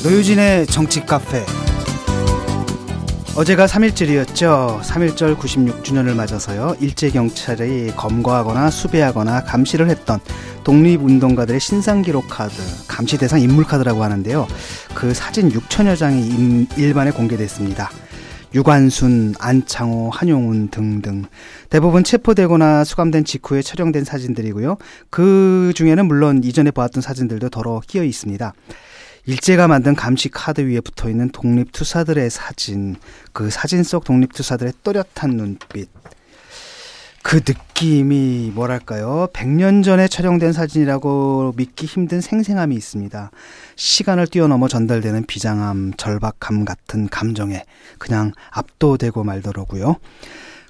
노유진의 정치 카페. 어제가 3.1절이었죠. 3.1절 96주년을 맞아서요. 일제경찰이 검거하거나 수배하거나 감시를 했던 독립운동가들의 신상기록 카드, 감시 대상 인물카드라고 하는데요. 그 사진 6천여 장이 일반에 공개됐습니다. 유관순, 안창호, 한용운 등등 대부분 체포되거나 수감된 직후에 촬영된 사진들이고요. 그 중에는 물론 이전에 보았던 사진들도 더러 끼어 있습니다. 일제가 만든 감시 카드 위에 붙어있는 독립투사들의 사진, 그 사진 속 독립투사들의 또렷한 눈빛, 그 느낌이 뭐랄까요? 100년 전에 촬영된 사진이라고 믿기 힘든 생생함이 있습니다. 시간을 뛰어넘어 전달되는 비장함, 절박함 같은 감정에 그냥 압도되고 말더라고요.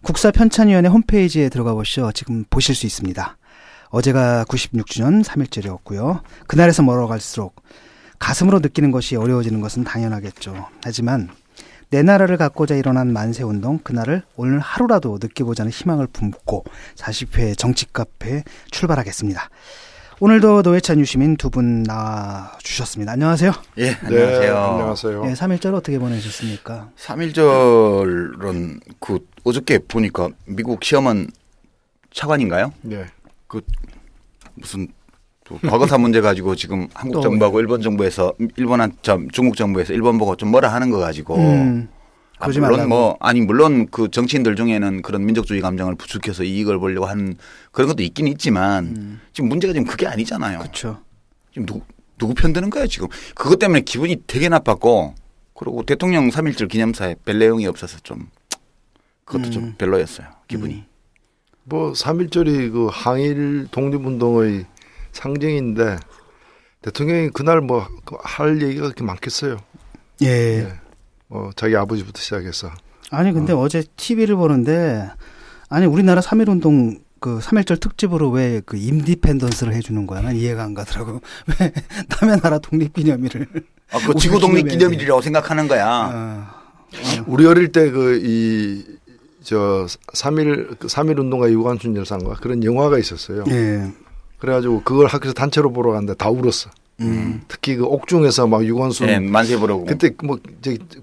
국사편찬위원회 홈페이지에 들어가 보시죠. 지금 보실 수 있습니다. 어제가 96주년 3.1절이었고요. 그날에서 멀어갈수록 가슴으로 느끼는 것이 어려워지는 것은 당연하겠죠. 하지만 내 나라를 갖고자 일어난 만세운동, 그날을 오늘 하루라도 느껴보자는 희망을 품고 40회 정치카페 출발하겠습니다. 오늘도 노회찬 유시민 두 분 나와주셨습니다. 안녕하세요. 예, 안녕하세요. 네, 안녕하세요. 예, 3.1절 어떻게 보내셨습니까? 3.1절은 어저께 보니까 미국 시험원 차관인가요? 네. 무슨 과거사 문제 가지고 지금 한국 정부하고 일본 정부에서 중국 정부에서 일본 보고 좀 뭐라 하는 거 가지고 물론 그 정치인들 중에는 그런 민족주의 감정을 부추겨서 이익을 보려고 하는 그런 것도 있긴 있지만 지금 문제가 지금 그게 아니잖아요. 그렇죠. 지금 누구 편드는 거예요 지금. 그것 때문에 기분이 되게 나빴고, 그리고 대통령 3.1절 기념사에 별 내용이 없어서 좀 그것도 좀 별로였어요. 기분이. 3.1절이 그 항일 독립운동의 상징인데 대통령이 그날 할 얘기가 그렇게 많겠어요. 예. 네. 자기 아버지부터 시작해서. 아니 근데 어제 TV를 보는데, 아니 우리나라 3.1운동 그 3.1절 특집으로 왜 그 인디펜던스를 해주는 거야? 난 이해가 안 가더라고. 왜 남의 나라 독립기념일을? 그 지구 독립기념일이라고 생각하는 거야. 우리 어릴 때 3.1 운동가 유관순 열사인가 그런 영화가 있었어요. 예. 그래가지고 그걸 학교에서 단체로 보러 갔는데 다 울었어. 특히 그 옥중에서 막 유관순. 네, 만세 보러. 그때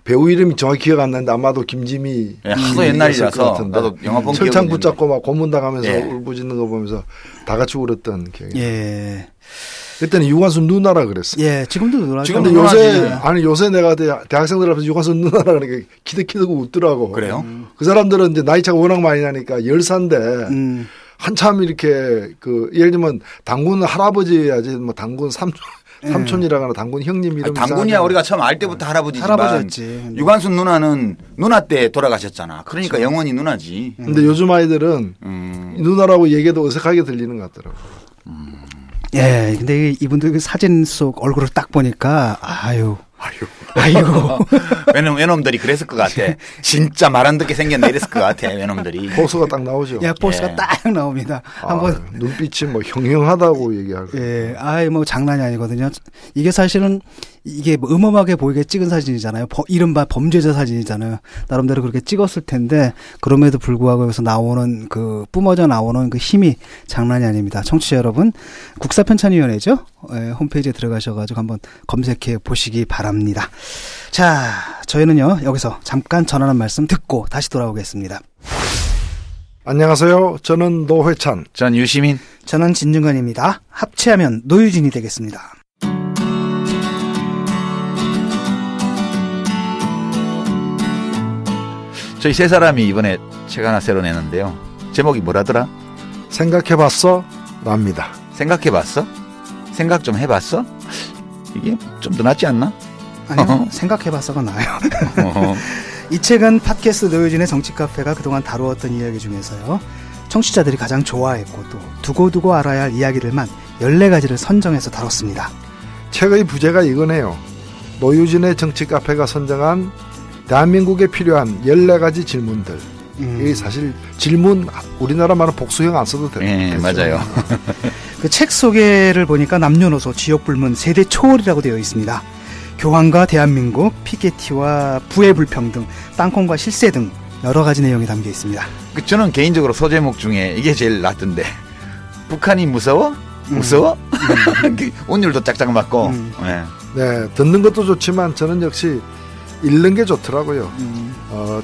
배우 이름이 정확히 기억 안 나는데 아마도 김지미. 네, 하도 옛날이라서 나도 영화 본 기억이 철창 붙잡고 막 고문당하면서 예. 울부짖는 거 보면서 다 같이 울었던 기억이. 예. 그때는 유관순 누나라 그랬어. 예, 지금도 누나죠. 지금도 요새 내가 대학생들 앞에서 유관순 누나라 그러니까 키득키득 웃더라고. 그래요? 그 사람들은 이제 나이 차가 워낙 많이 나니까 10살인데 한참 이렇게 예를 들면 당군 할아버지야지 당군 삼촌이라거나 당군 형님 이름. 당군이야 우리가 처음 알 때부터 할아버지지만 할아버지였지. 유관순 누나는 누나 때 돌아가셨잖아. 그러니까 그렇죠. 영원히 누나지. 근데 요즘 아이들은 누나라고 얘기해도 어색하게 들리는 것 같더라고. 예, 근데 이분들 그 사진 속 얼굴을 딱 보니까 아유. 외놈들이 그랬을 것 같아. 진짜 말 안 듣게 생겼네 이랬을 것 같아. 외놈들이. 포스가 딱 나오죠. 예, 포스가 딱 나옵니다. 한번 눈빛이 형형하다고 얘기하고. 예, 장난이 아니거든요. 이게 사실은 이게 음험하게 보이게 찍은 사진이잖아요. 이른바 범죄자 사진이잖아요. 나름대로 그렇게 찍었을 텐데 그럼에도 불구하고 여기서 나오는 뿜어져 나오는 그 힘이 장난이 아닙니다. 청취자 여러분, 국사편찬위원회죠. 예, 홈페이지에 들어가셔가지고 한번 검색해 보시기 바랍니다. 자, 저희는요 여기서 잠깐 전하는 말씀 듣고 다시 돌아오겠습니다. 안녕하세요. 저는 노회찬. 전 유시민. 저는 진중관입니다. 합체하면 노유진이 되겠습니다. 저희 세 사람이 이번에 책 하나 새로 내는데요. 제목이 뭐라더라? 생각해봤어? 랍니다. 생각해봤어? 생각 좀 해봤어? 이게 좀 더 낫지 않나? 아니요. 생각해봤어가 나아요. 이 책은 팟캐스트 노유진의 정치카페가 그동안 다루었던 이야기 중에서요. 청취자들이 가장 좋아했고 또 두고두고 알아야 할 이야기들만 14가지를 선정해서 다뤘습니다. 책의 부제가 이거네요. 노유진의 정치카페가 선정한 대한민국에 필요한 14가지 질문들. 이게 사실 질문 우리나라 말은 복수형 안 써도 돼요. 네, 맞아요. 그 책 소개를 보니까 남녀노소 지역불문 세대 초월이라고 되어 있습니다. 교황과 대한민국, 피케티와 부의 불평등, 땅콩과 실세 등 여러 가지 내용이 담겨 있습니다. 저는 개인적으로 소제목 중에 이게 제일 낫던데. 북한이 무서워? 무서워? 운율도 짝짝 맞고. 네. 네, 듣는 것도 좋지만 저는 역시 읽는 게 좋더라고요.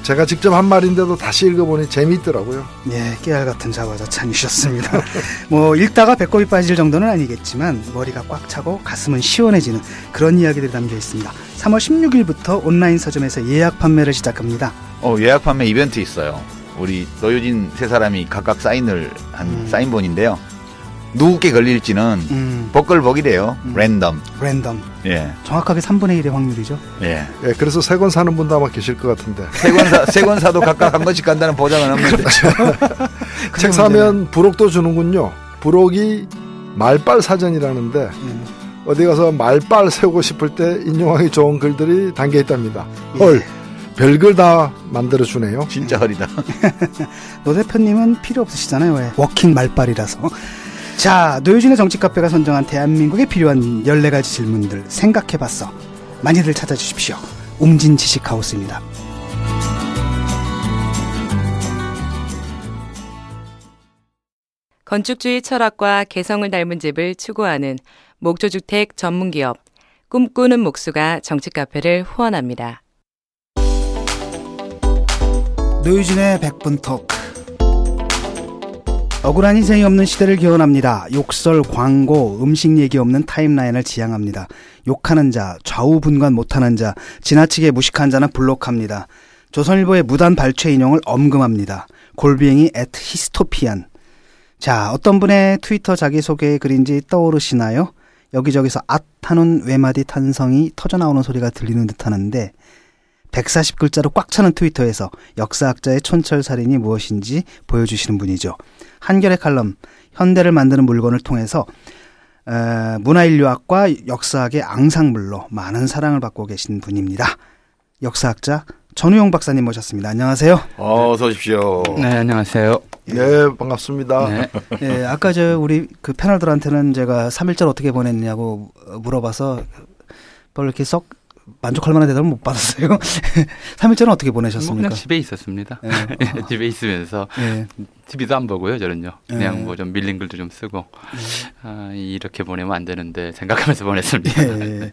제가 직접 한 말인데도 다시 읽어보니 재미있더라고요. 예, 깨알 같은 자화자찬이셨습니다. 뭐 읽다가 배꼽이 빠질 정도는 아니겠지만 머리가 꽉 차고 가슴은 시원해지는 그런 이야기들이 담겨 있습니다. 3월 16일부터 온라인 서점에서 예약 판매를 시작합니다. 예약 판매 이벤트 있어요. 우리 노유진 세 사람이 각각 사인을 한 사인본인데요. 누구께 걸릴지는 복걸복이래요. 랜덤. 예. 정확하게 3분의 1의 확률이죠. 예. 예, 그래서 세 권 사는 분도 아마 계실 것 같은데. 세 권 사도 각각 한 권씩 간다는 보장은 없는데. 그렇죠. 책 사면 부록도 주는군요. 부록이 말빨 사전이라는데 어디 가서 말빨 세우고 싶을 때 인용하기 좋은 글들이 담겨 있답니다. 헐. 별글 다 만들어주네요. 진짜 허리다. 노 대표님은 필요 없으시잖아요. 왜? 워킹 말빨이라서. 자, 노유진의 정치카페가 선정한 대한민국에 필요한 14가지 질문들 생각해봤어. 많이들 찾아주십시오. 웅진지식하우스입니다. 건축주의 철학과 개성을 닮은 집을 추구하는 목조주택 전문기업 꿈꾸는 목수가 정치카페를 후원합니다. 노유진의 100분 토크. 억울한 인생이 없는 시대를 기원합니다. 욕설, 광고, 음식 얘기 없는 타임라인을 지향합니다. 욕하는 자, 좌우분간 못하는 자, 지나치게 무식한 자는 블록합니다. 조선일보의 무단 발췌 인용을 엄금합니다. 골비행이 @히스토피안. 자, 어떤 분의 트위터 자기소개 글인지 떠오르시나요? 여기저기서 앗하는 외마디 탄성이 터져나오는 소리가 들리는 듯 하는데 140글자로 꽉 차는 트위터에서 역사학자의 촌철살인이 무엇인지 보여주시는 분이죠. 한겨레 칼럼 현대를 만드는 물건을 통해서 문화인류학과 역사학의 앙상블로 많은 사랑을 받고 계신 분입니다. 역사학자 전우용 박사님 모셨습니다. 안녕하세요. 어서 오십시오. 네, 안녕하세요. 네, 반갑습니다. 네. 네, 아까 우리 그 패널들한테는 제가 3.1절 어떻게 보냈냐고 물어봐서 별로 이렇게 썩 만족할 만한 대답을 못 받았어요. 3.1절은 어떻게 보내셨습니까? 그냥 집에 있었습니다. 네. 집에 있으면서 네. TV도 안 보고요, 저는요. 그냥 네. 뭐 좀 밀린 글도 좀 쓰고 이렇게 보내면 안 되는데 생각하면서 보냈습니다. 네.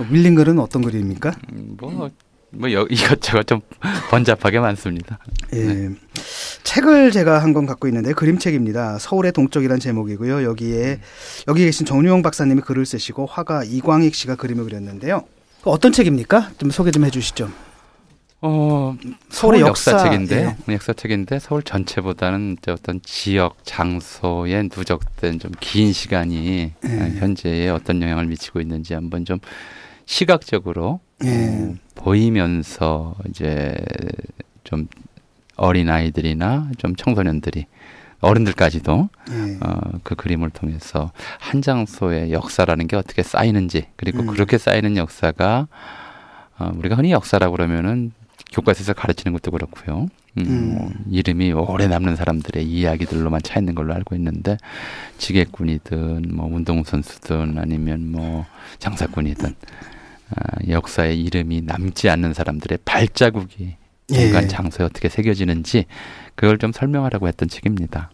밀린 글은 어떤 글입니까? 이것저것 좀 번잡하게 많습니다. 예. 네. 책을 제가 한 권 갖고 있는데 그림책입니다. 서울의 동쪽이란 제목이고요. 여기 계신 정유용 박사님이 글을 쓰시고 화가 이광익 씨가 그림을 그렸는데요. 어떤 책입니까? 좀 소개 좀 해주시죠. 서울의 역사책인데요. 예. 역사책인데 서울 전체보다는 어떤 지역, 장소에 누적된 좀 긴 시간이 현재에 어떤 영향을 미치고 있는지 한번 좀 시각적으로 보이면서 이제 좀 어린 아이들이나 좀 청소년들이 어른들까지도 그 그림을 통해서 한 장소의 역사라는 게 어떻게 쌓이는지 그리고 그렇게 쌓이는 역사가 우리가 흔히 역사라고 그러면은 교과서에서 가르치는 것도 그렇고요. 이름이 오래 남는 사람들의 이야기들로만 차 있는 걸로 알고 있는데 지게꾼이든 뭐 운동선수든 아니면 뭐 장사꾼이든 역사의 이름이 남지 않는 사람들의 발자국이 공간 장소에 어떻게 새겨지는지 그걸 좀 설명하라고 했던 책입니다.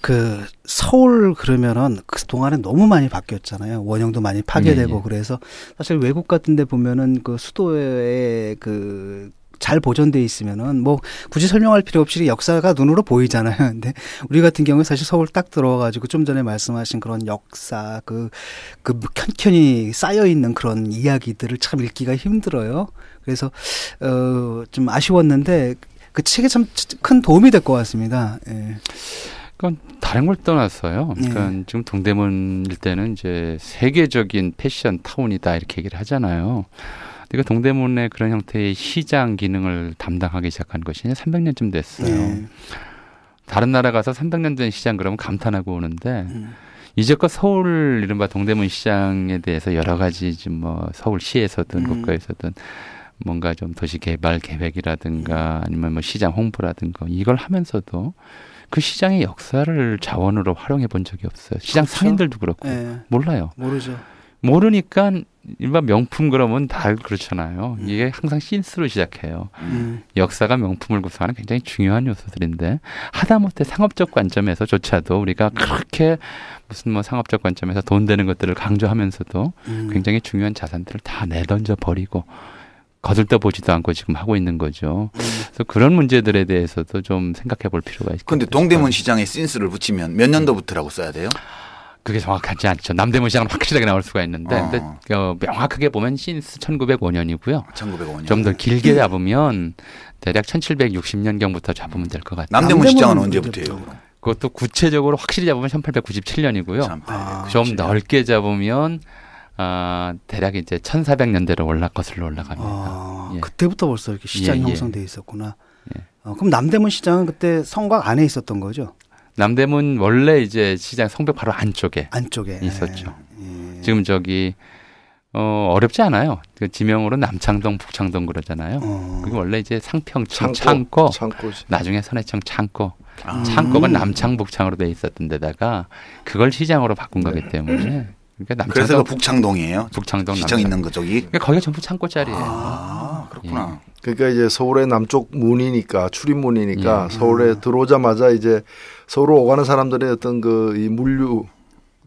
그 서울 그러면은 그 동안에 너무 많이 바뀌었잖아요. 원형도 많이 파괴되고 그래서 사실 외국 같은 데 보면은 그 수도에 그 잘 보존돼 있으면은 뭐 굳이 설명할 필요 없이 역사가 눈으로 보이잖아요. 근데 우리 같은 경우에 사실 서울 딱 들어와가지고 좀 전에 말씀하신 그런 역사 그 켠켠이 쌓여 있는 그런 이야기들을 참 읽기가 힘들어요. 그래서 좀 아쉬웠는데 그 책에 참 큰 도움이 될 것 같습니다. 예. 그건 다른 걸 떠났어요. 그러니까 지금 동대문 일대는 이제 세계적인 패션 타운이다 이렇게 얘기를 하잖아요. 그러니까 동대문의 그런 형태의 시장 기능을 담당하기 시작한 것이 300년쯤 됐어요. 다른 나라 가서 300년 된 시장 그러면 감탄하고 오는데 이제껏 서울 이른바 동대문 시장에 대해서 여러 가지 뭐 서울시에서든 국가에서든 뭔가 좀 도시 개발 계획이라든가 아니면 뭐 시장 홍보라든가 이걸 하면서도 그 시장의 역사를 자원으로 활용해 본 적이 없어요. 시장 그렇죠. 상인들도 그렇고 몰라요. 모르죠. 모르니까 일반 명품 그러면 다 그렇잖아요. 이게 항상 신스로 시작해요. 역사가 명품을 구성하는 굉장히 중요한 요소들인데 하다못해 상업적 관점에서조차도 우리가 그렇게 무슨 뭐 상업적 관점에서 돈 되는 것들을 강조하면서도 굉장히 중요한 자산들을 다 내던져 버리고 거들떠보지도 않고 지금 하고 있는 거죠. 그래서 그런 문제들에 대해서도 좀 생각해 볼 필요가 있습니다. 그런데 동대문 시장에 신스를 붙이면 몇 년도부터라고 써야 돼요? 그게 정확하지 않죠. 남대문 시장은 확실하게 나올 수가 있는데 근데 명확하게 보면 신스 1905년이고요. 1905년. 좀 더 길게 잡으면 대략 1760년경부터 잡으면 될 것 같아요. 남대문 시장은 언제부터예요? 그것도 구체적으로 확실히 잡으면 1897년이고요. 좀 넓게 잡으면 대략 이제 1400년대로 거슬러 올라갑니다. 예. 그때부터 벌써 이렇게 시장이 형성돼 있었구나. 그럼 남대문 시장은 그때 성곽 안에 있었던 거죠? 남대문 원래 이제 시장 성벽 바로 안쪽에 있었죠. 지금 저기 어렵지 않아요. 그 지명으로 남창동, 북창동 그러잖아요. 그게 원래 이제 상평청 창고, 나중에 선해청 창고. 창고가 남창, 북창으로 돼 있었던 데다가 그걸 시장으로 바꾼 거기 때문에. 그러니까 그래서 그 북창동이에요. 북창동 시청 있는 그쪽이. 그러니까 거기가 전부 창고짜리예요. 그렇구나. 그러니까 이제 서울의 남쪽 문이니까 출입문이니까 서울에 들어오자마자 이제 서울로 오가는 사람들의 어떤 이 물류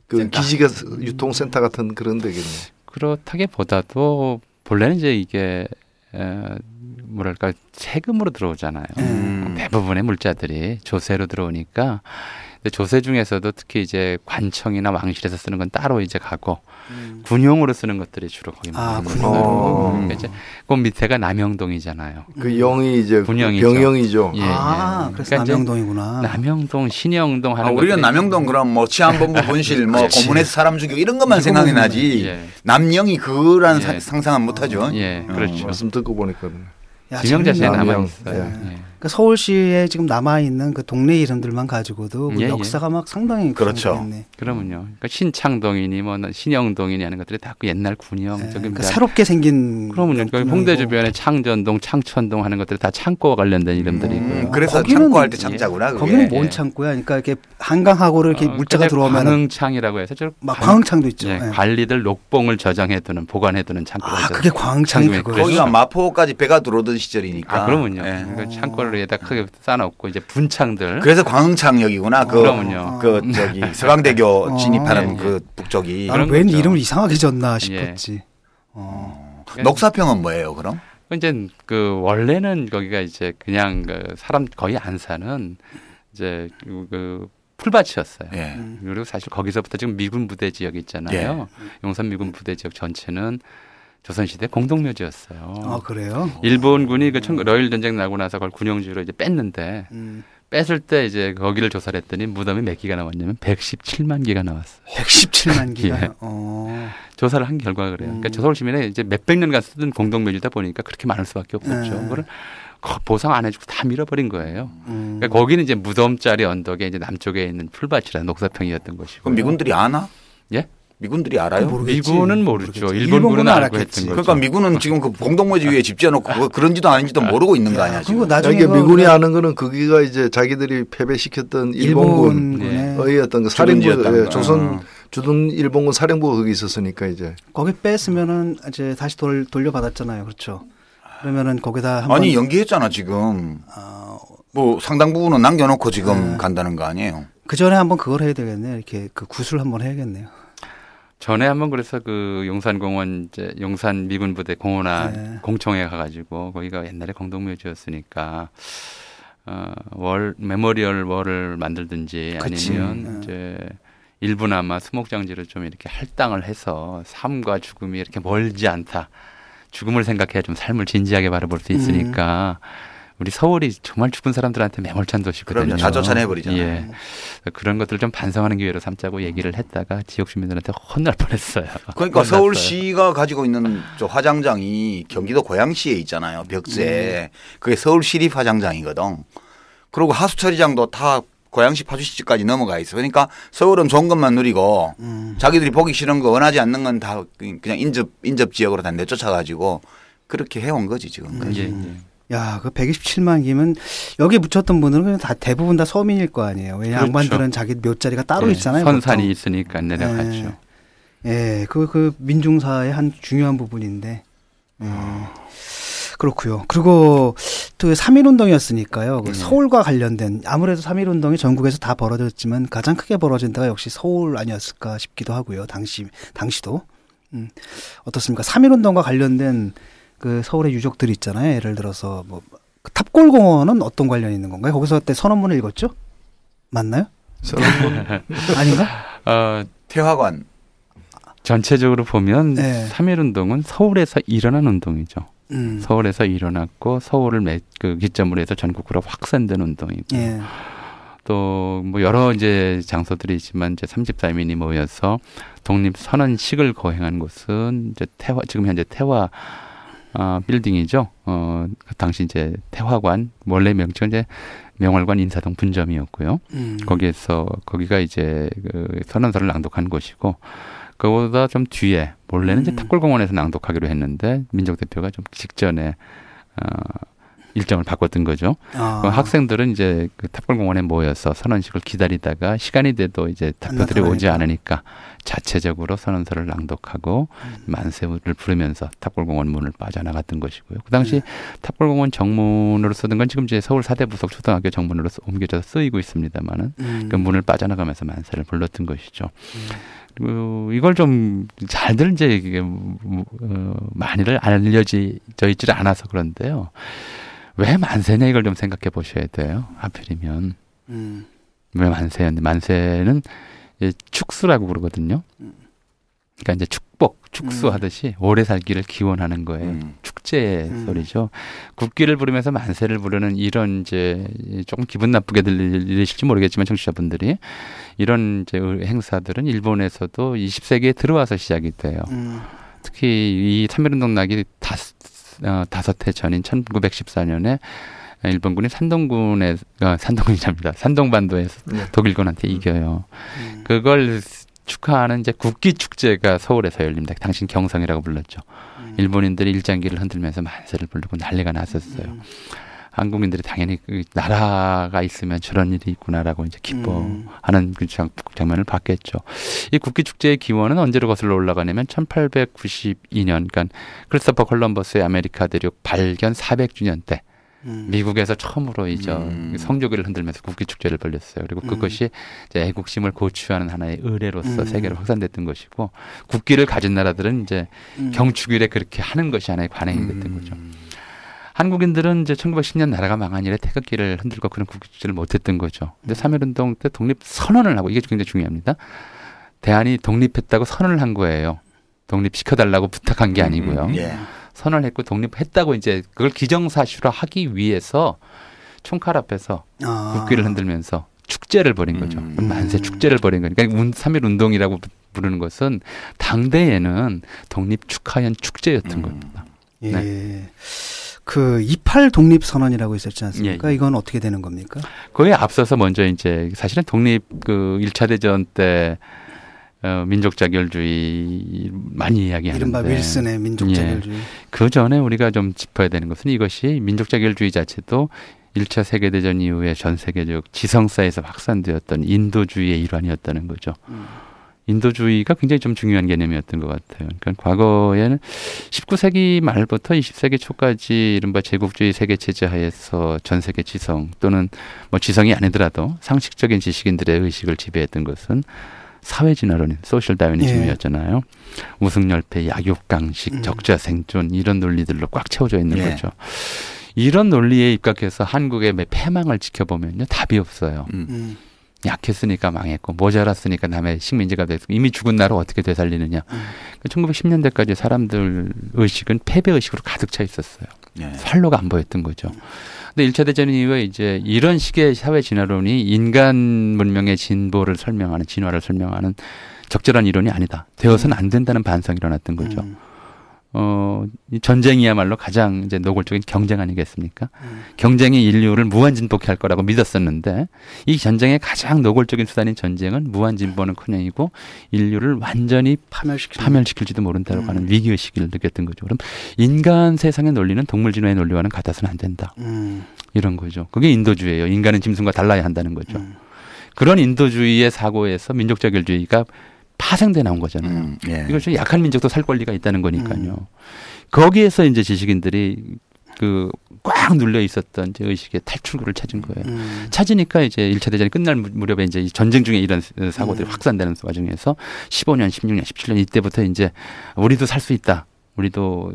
기지가 유통센터 같은 그런 데겠네요. 그렇다기보다도 본래는 이제 이게 뭐랄까 세금으로 들어오잖아요. 대부분의 물자들이 조세로 들어오니까. 근데 조세 중에서도 특히 이제 관청이나 왕실에서 쓰는 건 따로 이제 가고 군용으로 쓰는 것들이 주로 거기 있는 거예요. 그러니까 이제 그 밑에가 남영동이잖아요. 그 영이 이제 병영이죠. 그래서 그러니까 남영동이구나. 남영동, 신영동 하는 우리는 남영동 그럼 뭐 치안본부 본실, 뭐 고문에서 사람 죽이고 이런 것만 생각이 나지. 남영이 그런 상상은 못하죠. 그렇죠. 말씀 듣고 보니까. 지명 자체에 남아 있어요. 그러니까 서울시에 지금 남아 있는 그 동네 이름들만 가지고도 그 역사가 막 상당히 그렇죠. 그러면요. 그러니까 신창동이니 뭐 신영동이니 하는 것들이 다 그 옛날 군용. 그러니까 새롭게 생긴. 그러면요. 그러니까 홍대 주변에 창전동, 창천동 하는 것들이 다 창고와 관련된 이름들이고요. 그래서 창고할 때 창자구나. 거기는 뭔 창고야? 그러니까 이렇게 한강하고를 이렇게 물자가 들어오면 광흥창이라고 해서 막 광흥창도 있죠. 관리들 녹봉을 저장해두는 보관해두는 창고가 그게 광흥창이 거기가 마포까지 배가 들어오던 시절이니까. 그러면요. 그러니까 창고를 에다 크게 쌓아놓고 이제 분창들. 그래서 광흥창역이구나. 그러면요. 저기 서강대교 진입하는 그 북쪽이. 나는 웬 이름을 이상하게 졌나 싶었지. 녹사평은 뭐예요, 그럼? 이제 그 원래는 거기가 이제 그냥 그 사람 거의 안 사는 이제 그 풀밭이었어요. 그리고 사실 거기서부터 지금 미군 부대 지역이 있잖아요. 용산 미군 부대 지역 전체는 조선시대 공동묘지였어요. 그래요? 일본군이 그 러일 전쟁 나고 나서 그걸 군용지로 이제 뺐는데 뺐을 때 이제 거기를 조사를 했더니 무덤이 몇 기가 나왔냐면 117만 기가 나왔어요. 117만 기가. 조사를 한 결과가 그래요. 그러니까 서울 시민에 이제 몇백 년간 쓰던 공동묘지다 보니까 그렇게 많을 수밖에 없었죠. 그걸 보상 안 해주고 다 밀어버린 거예요. 그러니까 거기는 이제 무덤짜리 언덕에 이제 남쪽에 있는 풀밭이라 녹사평이었던 것이고. 그럼 미군들이 아나? 예? 미군들이 알아요? 미군은 모르죠. 일본군은 알고 했던 거죠. 그러니까 미군은 지금 그 공동묘지 위에 집 지어놓고 그런지도 아닌지도 모르고 있는 거 아니야 지금. 나중에 미군이 아는 거는 거기가 이제 자기들이 패배시켰던 일본군의 어떤 그 사령부, 조선 주둔 일본군 사령부가 거기 있었으니까 이제. 거기 뺐으면은 이제 다시 돌려받았잖아요, 그렇죠? 그러면은 거기다 아니 연기했잖아 지금. 뭐 상당 부분은 남겨놓고 지금 간다는 거 아니에요? 그 전에 한번 그걸 해야 되겠네요. 이렇게 그 구술 한번 해야겠네요. 전에 한번 그래서 그 용산공원 이제 용산 미군 부대 공원화 공청회 가가지고 거기가 옛날에 공동묘지였으니까 메모리얼 월을 만들든지 아니면 이제 일부나마 수목장지를 좀 이렇게 할당을 해서 삶과 죽음이 이렇게 멀지 않다. 죽음을 생각해야 좀 삶을 진지하게 바라볼 수 있으니까. 우리 서울이 정말 죽은 사람들한테 매몰찬 도시거든요. 그럼요. 다 쫓아내버리잖아요. 그런 것들을 좀 반성하는 기회로 삼자고 얘기를 했다가 지역 주민들한테 혼날 뻔했어요. 그러니까 혼났어요. 서울시가 가지고 있는 저 화장장이 경기도 고양시에 있잖아요. 벽지에. 그게 서울시립 화장장이거든. 그리고 하수처리장도 다 고양시 파주시까지 넘어가 있어. 그러니까 서울은 좋은 것만 누리고 자기들이 보기 싫은 거 원하지 않는 건 다 그냥 인접 지역으로 다 내쫓아가지고 그렇게 해온 거지 지금. 야, 그 127만 기면 여기 묻혔던 분들은 다 대부분 다 서민일 거 아니에요. 왜냐 양반들은 자기 묘자리가 따로 있잖아요. 선산이 보통. 있으니까 내려갔죠. 예, 그 민중사의 한 중요한 부분인데. 그렇고요. 그리고 또 3.1운동이었으니까요. 네. 서울과 관련된 아무래도 3.1운동이 전국에서 다 벌어졌지만 가장 크게 벌어진 데가 역시 서울 아니었을까 싶기도 하고요. 당시도. 어떻습니까? 3.1운동과 관련된 그 서울의 유적들이 있잖아요. 예를 들어서 뭐 탑골공원은 어떤 관련이 있는 건가요? 거기서 그때 선언문을 읽었죠? 맞나요? 선언문 아닌가? 태화관. 전체적으로 보면 네. 3.1운동은 서울에서 일어난 운동이죠. 서울에서 일어났고 서울을 그 기점으로 해서 전국으로 확산된 운동이고 예. 또 뭐 여러 이제 장소들이 있지만 이제 34인민이 모여서 독립선언식을 거행한 곳은 이제 지금 현재 태화 빌딩이죠. 그 당시 이제 태화관 원래 명칭은 이제 명월관 인사동 분점이었고요. 거기가 이제 그 선언서를 낭독한 곳이고. 그보다 좀 뒤에 원래는 이제 탑골공원에서 낭독하기로 했는데 민족 대표가 좀 직전에 일정을 바꿨던 거죠. 학생들은 이제 그 탑골공원에 모여서 선언식을 기다리다가 시간이 돼도 이제 대표들이 오지 않으니까 자체적으로 선언서를 낭독하고 만세를 부르면서 탑골공원 문을 빠져나갔던 것이고요. 그 당시 탑골공원 정문으로 쓰던 건 지금 이제 서울 사대부속 초등학교 정문으로 옮겨져서 쓰이고 있습니다만은 그 문을 빠져나가면서 만세를 불렀던 것이죠. 그리고 이걸 좀 잘들 이제 이게 많이들 알려져 있지를 않아서 그런데요. 왜 만세냐 이걸 좀 생각해 보셔야 돼요. 하필이면 왜 만세였는데 만세는 축수라고 그러거든요. 그러니까 이제 축수하듯이 오래 살기를 기원하는 거예요. 축제의 소리죠. 국기를 부르면서 만세를 부르는 이런 이제 조금 기분 나쁘게 들리실지 모르겠지만 청취자분들이 이런 이제 행사들은 일본에서도 20세기에 들어와서 시작이 돼요. 특히 이 3.1운동 나기 5해 전인 1914년에 일본군이 산동반도에서 독일군한테 이겨요. 그걸 축하하는 이제 국기 축제가 서울에서 열립니다. 당신 경성이라고 불렀죠. 일본인들이 일장기를 흔들면서 만세를 부르고 난리가 났었어요. 한국인들이 당연히 그 나라가 있으면 저런 일이 있구나라고 이제 기뻐하는 그 장면을 봤겠죠. 이 국기 축제의 기원은 언제로 거슬러 올라가냐면 1892년, 그러니까 크리스토퍼 콜럼버스의 아메리카 대륙 발견 400주년 때. 미국에서 처음으로 이제 성조기를 흔들면서 국기 축제를 벌였어요. 그리고 그것이 이제 애국심을 고취하는 하나의 의례로서 세계로 확산됐던 것이고, 국기를 가진 나라들은 이제 경축일에 그렇게 하는 것이 하나의 관행이 됐던 거죠. 한국인들은 이제 1910년 나라가 망한 이래 태극기를 흔들고 그런 국기 축제를 못했던 거죠. 근데 3.1운동 때 독립 선언을 하고, 이게 굉장히 중요합니다. 대한이 독립했다고 선언을 한 거예요. 독립시켜달라고 부탁한 게 아니고요. 선언을 했고 독립했다고 이제 그걸 기정사실화 하기 위해서 총칼 앞에서 국기를 흔들면서 축제를 벌인 거죠. 만세 축제를 벌인 거니까 3.1운동이라고 부르는 것은 당대에는 독립 축하연 축제였던 겁니다. 예. 네. 그 28 독립선언이라고 있었지 않습니까? 예. 이건 어떻게 되는 겁니까? 그에 앞서서 먼저 이제 사실은 독립 그 1차 대전 때 민족 자결주의 많이 이야기하는데 이른바 윌슨의 민족 자결주의. 그 전에 우리가 좀 짚어야 되는 것은 이것이 민족 자결주의 자체도 1차 세계대전 이후에 전 세계적 지성사에서 확산되었던 인도주의의 일환이었다는 거죠. 인도주의가 굉장히 좀 중요한 개념이었던 것 같아요. 그러니까 과거에는 19세기 말부터 20세기 초까지 이른바 제국주의 세계체제 하에서 전 세계 지성 또는 뭐 지성이 아니더라도 상식적인 지식인들의 의식을 지배했던 것은 사회진화론인 소셜 다이니즘이었잖아요. 우승열패, 약육강식, 적자생존 이런 논리들로 꽉 채워져 있는 거죠. 이런 논리에 입각해서 한국의 패망을 지켜보면요, 답이 없어요. 약했으니까 망했고 모자랐으니까 남의 식민지가 됐고 이미 죽은 나라 어떻게 되살리느냐. 1910년대까지 사람들 의식은 패배의식으로 가득 차 있었어요. 활로가 안 보였던 거죠. 근데 1차 대전 이후에 이제 이런 식의 사회 진화론이 인간 문명의 진보를 설명하는, 진화를 설명하는 적절한 이론이 아니다. 되어서는 안 된다는 반성이 일어났던 거죠. 이 전쟁이야말로 가장 이제 노골적인 경쟁 아니겠습니까? 경쟁이 인류를 무한진보케 할 거라고 믿었었는데 이 전쟁의 가장 노골적인 수단인 전쟁은 무한진보는커녕이고 인류를 완전히 파멸시킬지도 모른다고 하는 위기의식을 느꼈던 거죠. 그럼 인간 세상의 논리는 동물진화의 논리와는 같아서는 안 된다. 이런 거죠. 그게 인도주의예요. 인간은 짐승과 달라야 한다는 거죠. 그런 인도주의의 사고에서 민족자결주의가 파생돼 나온 거잖아요. 예. 이걸 좀 약한 민족도 살 권리가 있다는 거니까요. 거기에서 이제 지식인들이 그 꽉 눌려 있었던 이제 의식의 탈출구를 찾은 거예요. 찾으니까 이제 1차 대전이 끝날 무렵에 이제 전쟁 중에 이런 사고들이 확산되는 와중에서 15년, 16년, 17년 이때부터 이제 우리도 살 수 있다. 우리도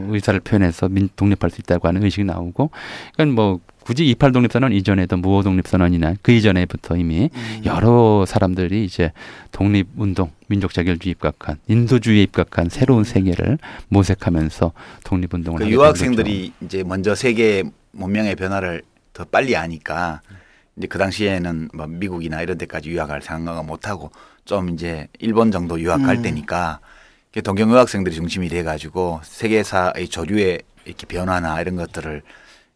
의사를 표현해서 독립할 수 있다고 하는 의식이 나오고, 그러니까 뭐 굳이 28 독립선언 이전에도 무호 독립선언이나 그 이전에부터 이미 여러 사람들이 이제 독립운동, 민족 자결주의에 입각한, 인도주의에 입각한 새로운 세계를 모색하면서 독립운동을 하게 된 유학생들이 거죠. 이제 먼저 세계 문명의 변화를 더 빨리 아니까 이제 그 당시에는 뭐 미국이나 이런 데까지 유학할 생각을 못 하고 좀 이제 일본 정도 유학할 때니까 동경 유학생들이 중심이 돼가지고 세계사의 조류의 이렇게 변화나 이런 것들을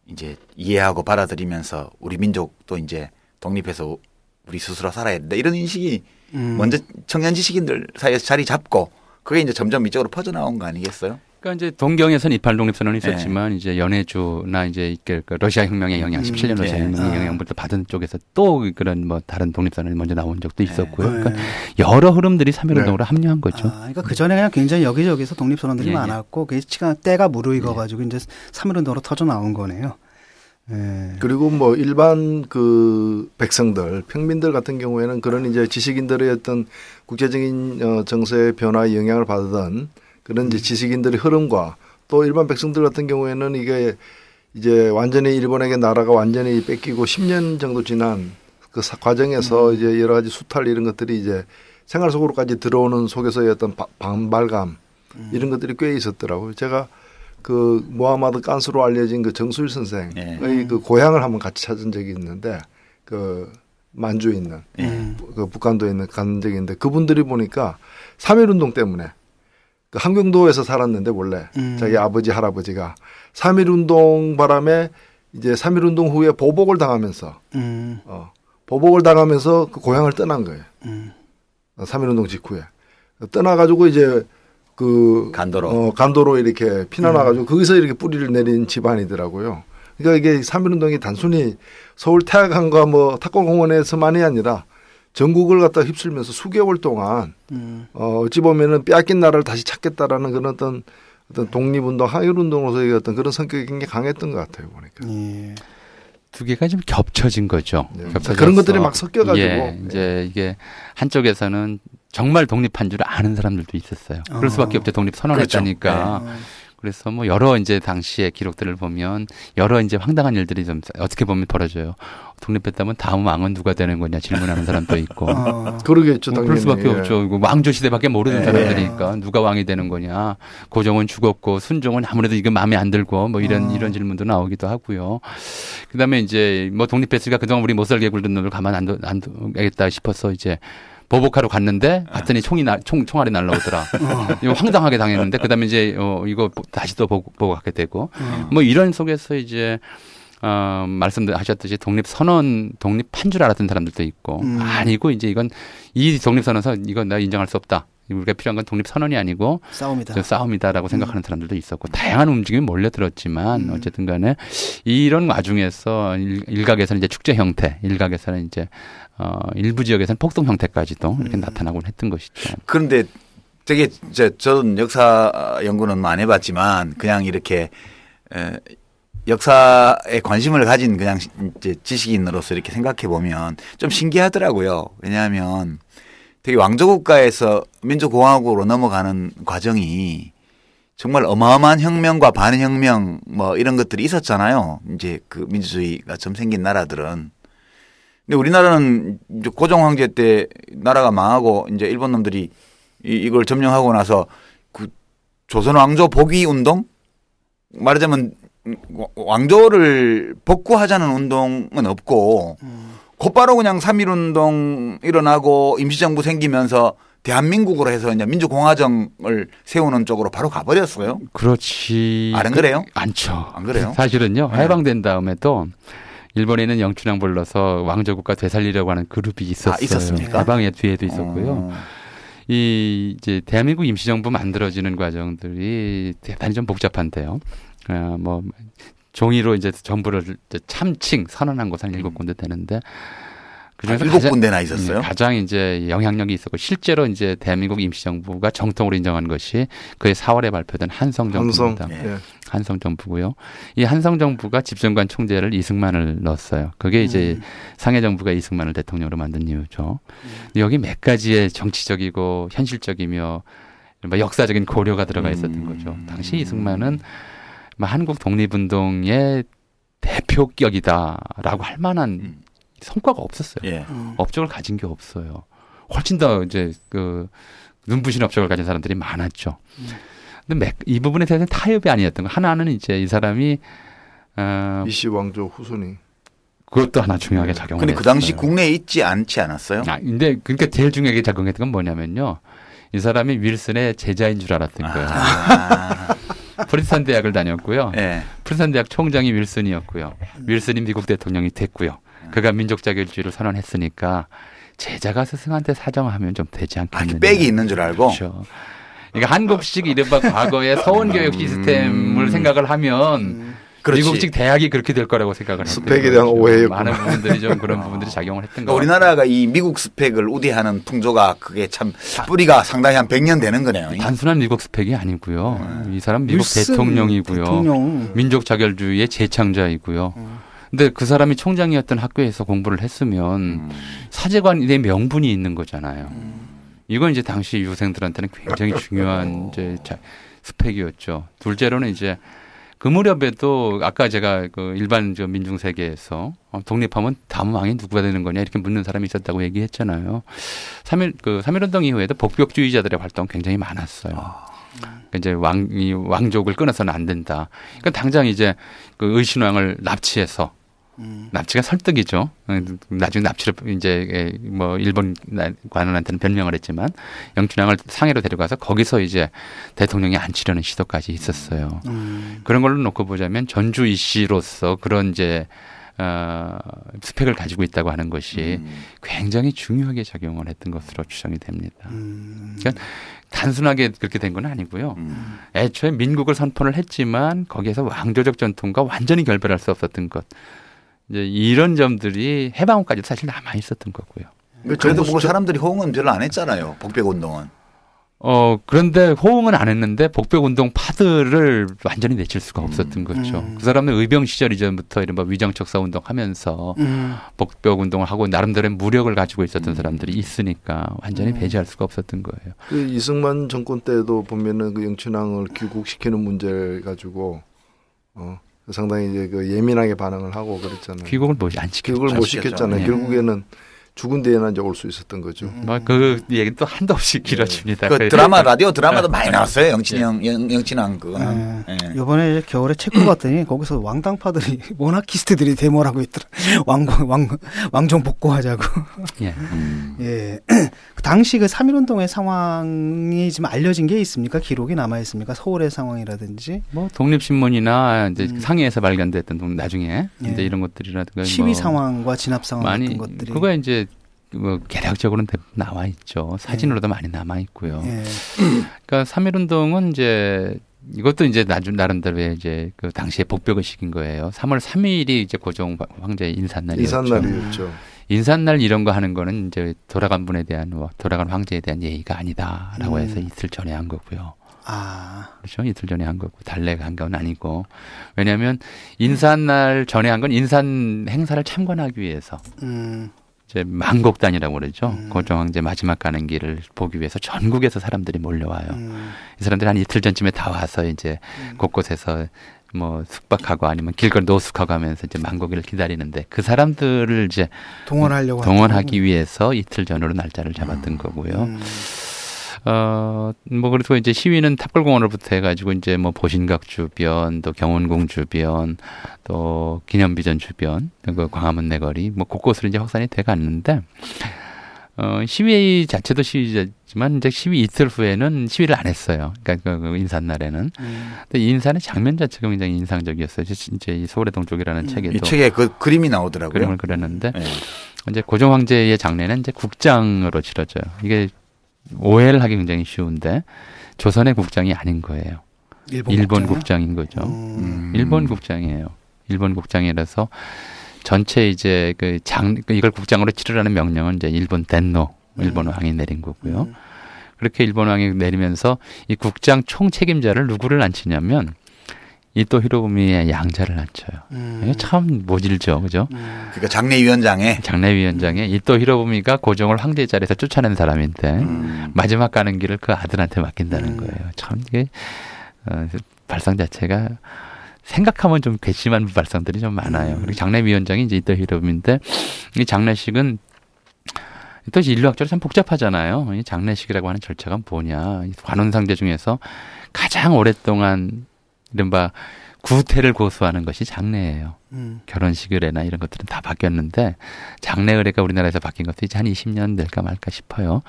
이제 이해하고 받아들이면서 우리 민족도 이제 독립해서 우리 스스로 살아야 된다 이런 인식이 먼저 청년 지식인들 사이에서 자리 잡고 그게 이제 점점 이쪽으로 퍼져나온 거 아니겠어요? 그러니까 이제 동경에서는 28 독립선언이 있었지만 이제 연해주나 이제 러시아 혁명의 영향, 17년 러시아 혁명의 영향부터 받은 쪽에서 또 그런 뭐 다른 독립선언이 먼저 나온 적도 있었고요. 그러니까 여러 흐름들이 3.1운동으로 합류한 거죠. 그러니까 그 전에 그냥 굉장히 여기저기서 독립선언들이 많았고 그 시간 때가 무르익어가지고 이제 3.1운동으로 터져 나온 거네요. 그리고 뭐 일반 그 백성들, 평민들 같은 경우에는 그런 이제 지식인들의 어떤 국제적인 정세의 변화에 영향을 받던 그런 이제 지식인들의 흐름과 또 일반 백성들 같은 경우에는 이게 이제 완전히 일본에게 나라가 완전히 뺏기고 10년 정도 지난 그 과정에서 이제 여러 가지 수탈 이런 것들이 이제 생활 속으로까지 들어오는 속에서의 어떤 반발감 이런 것들이 꽤 있었더라고요. 제가 그 모하마드 깐스로 알려진 그 정수일 선생의 그 고향을 한번 같이 찾은 적이 있는데 그 만주에 있는 그 북한도에 있는 간 적이 있는데 그분들이 보니까 3.1운동 때문에 그 함경도에서 살았는데 원래 자기 아버지 할아버지가 3.1운동 바람에 이제 3.1운동 후에 보복을 당하면서 보복을 당하면서 그 고향을 떠난 거예요. 3.1운동 직후에 떠나가지고 이제 그 간도로 이렇게 피난와가지고 거기서 이렇게 뿌리를 내린 집안이더라고요. 그러니까 이게 3.1운동이 단순히 서울 태화강과 뭐 탁골공원에서만이 아니라 전국을 갖다 휩쓸면서 수개월 동안 어찌 보면은 빼앗긴 나라를 다시 찾겠다라는 그런 어떤 독립운동, 항일운동으로서의 어떤 그런 성격이 굉장히 강했던 것 같아요 보니까. 두 개가 좀 겹쳐진 거죠. 그런 것들이 막 섞여가지고 이제 이게 한쪽에서는 정말 독립한 줄 아는 사람들도 있었어요. 그럴 수밖에 없죠. 독립 선언했다니까. 그렇죠. 그래서 뭐 여러 이제 당시의 기록들을 보면 여러 이제 황당한 일들이 좀 어떻게 보면 벌어져요. 독립했다면 다음 왕은 누가 되는 거냐 질문하는 사람도 있고. 그러겠죠. 당연히. 그럴 수밖에 없죠. 왕조 시대밖에 모르는 사람들이니까 누가 왕이 되는 거냐. 고종은 죽었고 순종은 아무래도 이거 마음에 안 들고 뭐 이런 질문도 나오기도 하고요. 그다음에 이제 뭐 독립했으니까 그동안 우리 못 살게 굴던 놈을 가만 안 두겠다 싶어서 이제 보복하러 갔는데 갔더니 총알이 날라오더라. 이거 황당하게 당했는데 그다음에 이제 이거 다시 또 보고 가게 되고 뭐 이런 속에서 이제 말씀하셨듯이 독립한 줄 알았던 사람들도 있고 아니고 이제 이건 이 독립선언에서 이건 내가 인정할 수 없다. 우리가 필요한 건 독립선언이 아니고 싸움이다라고 생각하는 사람들도 있었고 다양한 움직임이 몰려들었지만 어쨌든 간에 이런 와중에서 일각에서는 이제 축제 형태, 일각에서는 이제 일부 지역에서는 폭동 형태까지도 이렇게 나타나곤 했던 것이죠. 그런데 되게 저는 역사 연구는 많이 해봤지만 그냥 이렇게 역사에 관심을 가진 그냥 이제 지식인으로서 이렇게 생각해 보면 좀 신기하더라고요. 왜냐하면 되게 왕조국가에서 민주공화국으로 넘어가는 과정이 정말 어마어마한 혁명과 반혁명 뭐 이런 것들이 있었잖아요. 이제 그 민주주의가 좀 생긴 나라들은. 근데 우리나라는 이제 고종 황제 때 나라가 망하고 이제 일본 놈들이 이걸 점령하고 나서 그 조선 왕조 복위 운동 말하자면 왕조를 복구하자는 운동은 없고 곧바로 그냥 3.1운동 일어나고 임시정부 생기면서 대한민국으로 해서 이제 민주공화정을 세우는 쪽으로 바로 가버렸어요. 그렇지. 안 그래요? 않죠. 안 그래요? 사실은요. 해방된 다음에도 일본에 있는 영춘왕 불러서 왕조국가 되살리려고 하는 그룹이 있었어요. 있었습니까? 해방의 뒤에도 있었고요. 이 이제 대한민국 임시정부 만들어지는 과정들이 대단히 좀 복잡한데요. 뭐 종이로 이제 정부를 이제 참칭 선언한 곳은 7군데 되는데 그중에서 7군데나 있었어요. 가장 이제 영향력이 있었고 실제로 이제 대한민국 임시정부가 정통으로 인정한 것이 그해 4월에 발표된 한성정부입니다. 한성정부고요. 이 한성정부가 집정관 총재를 이승만을 넣었어요. 그게 이제 상해정부가 이승만을 대통령으로 만든 이유죠. 여기 몇 가지의 정치적이고 현실적이며 역사적인 고려가 들어가 있었던 거죠. 당시 이승만은 한국 독립운동의 대표격이다라고 할 만한 성과가 없었어요. 업적을 가진 게 없어요. 훨씬 더 이제 그 눈부신 업적을 가진 사람들이 많았죠. 근데 이 부분에 대해서는 타협이 아니었던 거. 하나는 이제 이 사람이 이씨 왕조 후손이 그것도 하나 중요하게 작용을 근데 했어요. 그 당시 국내에 있지 않지 않았어요? 근데 그러니까 제일 중요하게 작용했던 건 뭐냐면요. 이 사람이 윌슨의 제자인 줄 알았던 거예요. 프린스턴 대학을 다녔고요. 프린스턴 대학 총장이 윌슨이었고요. 윌슨이 미국 대통령이 됐고요. 그가 민족 자결주의를 선언했으니까 제자가 스승한테 사정하면 좀 되지 않겠느냐. 빽이 있는 줄 알고. 그렇죠. 그러니까 한국식 이른바 과거의 서원 교육 시스템을 생각을 하면 미국식 대학이 그렇게 될 거라고 생각을 했어요. 스펙에 대한 오해였구나. 많은 부분들이 좀 그런 부분들이 작용을 했던 거예요. 우리나라가 이 미국 스펙을 우대하는 풍조가 그게 참 뿌리가 상당히 한 100년 되는 거네요. 단순한 미국 스펙이 아니고요. 이 사람 미국 대통령이고요. 민족 자결주의의 재창자이고요. 근데 그 사람이 총장이었던 학교에서 공부를 했으면 사제관의 명분이 있는 거잖아요. 이건 이제 당시 유생들한테는 굉장히 중요한 이제 스펙이었죠. 둘째로는 이제 그 무렵에도 아까 제가 그 일반 민중 세계에서 독립하면 다음 왕이 누구가 되는 거냐 이렇게 묻는 사람이 있었다고 얘기했잖아요. 3.1운동 이후에도 복벽주의자들의 활동 굉장히 많았어요. 그러니까 이제 왕족을 끊어서는 안 된다. 그러니까 당장 이제 그 의신왕을 납치해서 납치가 설득이죠. 나중에 납치를 이제 뭐 일본 관원한테는 변명을 했지만 영춘왕을 상해로 데려가서 거기서 이제 대통령이 앉히려는 시도까지 있었어요. 그런 걸로 놓고 보자면 전주 이씨로서 그런 이제 스펙을 가지고 있다고 하는 것이 굉장히 중요하게 작용을 했던 것으로 추정이 됩니다. 그러니까 단순하게 그렇게 된 건 아니고요. 애초에 민국을 선포를 했지만 거기에서 왕조적 전통과 완전히 결별할 수 없었던 것. 이제 이런 점들이 해방 후까지도 사실 남아 있었던 거고요. 그래도 뭐 사람들이 호응은 별로 안 했잖아요. 복백운동은. 그런데 호응은 안 했는데 복백운동 파들을 완전히 내칠 수가 없었던 거죠. 그 사람은 의병 시절 이전부터 이른바 위정척사 운동하면서 복백운동을 하고 나름대로의 무력을 가지고 있었던 사람들이 있으니까 완전히 배제할 수가 없었던 거예요. 그 이승만 정권 때도 보면은 그 영춘왕을 귀국시키는 문제 가지고 상당히 이제 그 예민하게 반응을 하고 그랬잖아요. 귀국을 안 시켰죠. 귀국을 못 시켰잖아요. 네. 결국에는 죽은 데에나 이제 올 수 있었던 거죠. 그 얘기는 또 한도 없이 길어집니다. 그 드라마 라디오 드라마도 많이 나왔어요. 영친왕 그거. 이번에 겨울에 체코 갔더니 거기서 왕당파들이 모나키스트들이 데모를 하고 있더라. 왕정 복구하자고. 예. 그 당시 그 3.1운동의 상황이 좀 알려진 게 있습니까? 기록이 남아 있습니까? 서울의 상황이라든지. 뭐 독립신문이나 이제 상해에서 발견됐던 나중에 이제 이런 것들이라든가 시위 상황과 진압 상황 같은 것들이. 그거 이제 뭐 개략적으로는 나와 있죠. 사진으로도 많이 남아 있고요. 그러니까 3.1운동은 이제 이것도 이제 나름대로의 이제 그 당시에 복벽을 시킨 거예요. 3월 3일이 이제 고종 황제의 인산날이었죠. 인산날 이런 거 하는 거는 이제 돌아간 분에 대한 돌아간 황제에 대한 예의가 아니다라고 해서 이틀 전에 한 거고요. 그렇죠. 이틀 전에 한 거고 달래가 한 건 아니고 왜냐하면 인산날 전에 한 건 인산 행사를 참관하기 위해서 이제 만곡단이라고 그러죠. 고종 황제 마지막 가는 길을 보기 위해서 전국에서 사람들이 몰려와요. 이 사람들이 한 이틀 전쯤에 다 와서 이제 곳곳에서 뭐 숙박하고 아니면 길거리 노숙하고 하면서 이제 만곡을 기다리는데 그 사람들을 이제 동원하기 위해서 이틀 전으로 날짜를 잡았던 거고요. 뭐 그래서 이제 시위는 탑골공원으로부터 해가지고 이제 뭐 보신각 주변, 또 경운궁 주변, 또 기념비전 주변, 그 광화문 내거리 뭐 곳곳으로 이제 확산이 돼 갔는데 시위 자체도 시위지만 이제 시위 이틀 후에는 시위를 안 했어요. 그러니까 그 인산날에는. 근데 인산의 장면 자체가 굉장히 인상적이었어요. 이제 이 서울의 동쪽이라는 책에도 이 책에 그 그림이 나오더라고요. 그림을 그렸는데 이제 고종 황제의 장례는 이제 국장으로 치러져요. 이게 오해를 하기 굉장히 쉬운데 조선의 국장이 아닌 거예요. 일본 국장인 거죠. 일본 국장이에요. 일본 국장이라서 전체 이제 이걸 국장으로 치르라는 명령은 이제 일본 덴노 일본 왕이 내린 거고요. 그렇게 일본 왕이 내리면서 이 국장 총 책임자를 누구를 앉히냐면 이토 히로부미의 양자를 앉혀요. 이게 참 모질죠, 그죠? 그러니까 장례위원장에 이토 히로부미가 고종을 황제 자리에서 쫓아낸 사람인데 마지막 가는 길을 그 아들한테 맡긴다는 거예요. 참 이게 발상 자체가 생각하면 좀 괘씸한 발상들이 좀 많아요. 그리고 장례위원장이 이제 이토 히로부미인데 이 장례식은 또 인류학적으로 참 복잡하잖아요. 이 장례식이라고 하는 절차가 뭐냐? 관혼상제 중에서 가장 오랫동안 이른바 구태를 고수하는 것이 장례예요. 결혼식 의례나 이런 것들은 다 바뀌었는데 장례 의례가 우리나라에서 바뀐 것도 이제 한 20년 될까 말까 싶어요.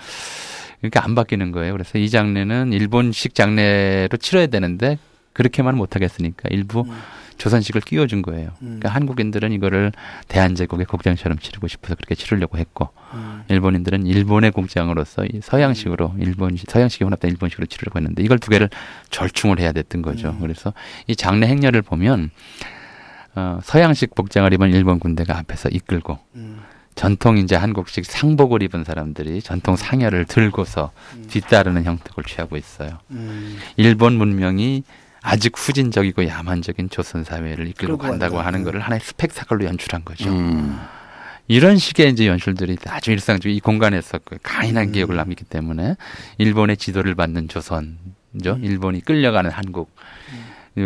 그러니까 안 바뀌는 거예요. 그래서 이 장례는 일본식 장례로 치러야 되는데 그렇게만 못하겠으니까 일부 조선식을 끼워준 거예요. 그러니까 한국인들은 이거를 대한제국의 국장처럼 치르고 싶어서 그렇게 치르려고 했고 일본인들은 일본의 국장으로서 서양식으로 서양식이 혼합된 일본식으로 치르려고 했는데 이걸 두 개를 절충을 해야 됐던 거죠. 그래서 이 장례 행렬을 보면 서양식 복장을 입은 일본 군대가 앞에서 이끌고 전통 이제 한국식 상복을 입은 사람들이 전통 상여를 들고서 뒤따르는 형태를 취하고 있어요. 일본 문명이 아직 후진적이고 야만적인 조선 사회를 이끌고 간다고 하는 것을 하나의 스펙타클로 연출한 거죠. 이런 식의 이제 연출들이 아주 일상적으로 이 공간에서 강인한 기억을 남기기 때문에 일본의 지도를 받는 조선죠. 일본이 끌려가는 한국.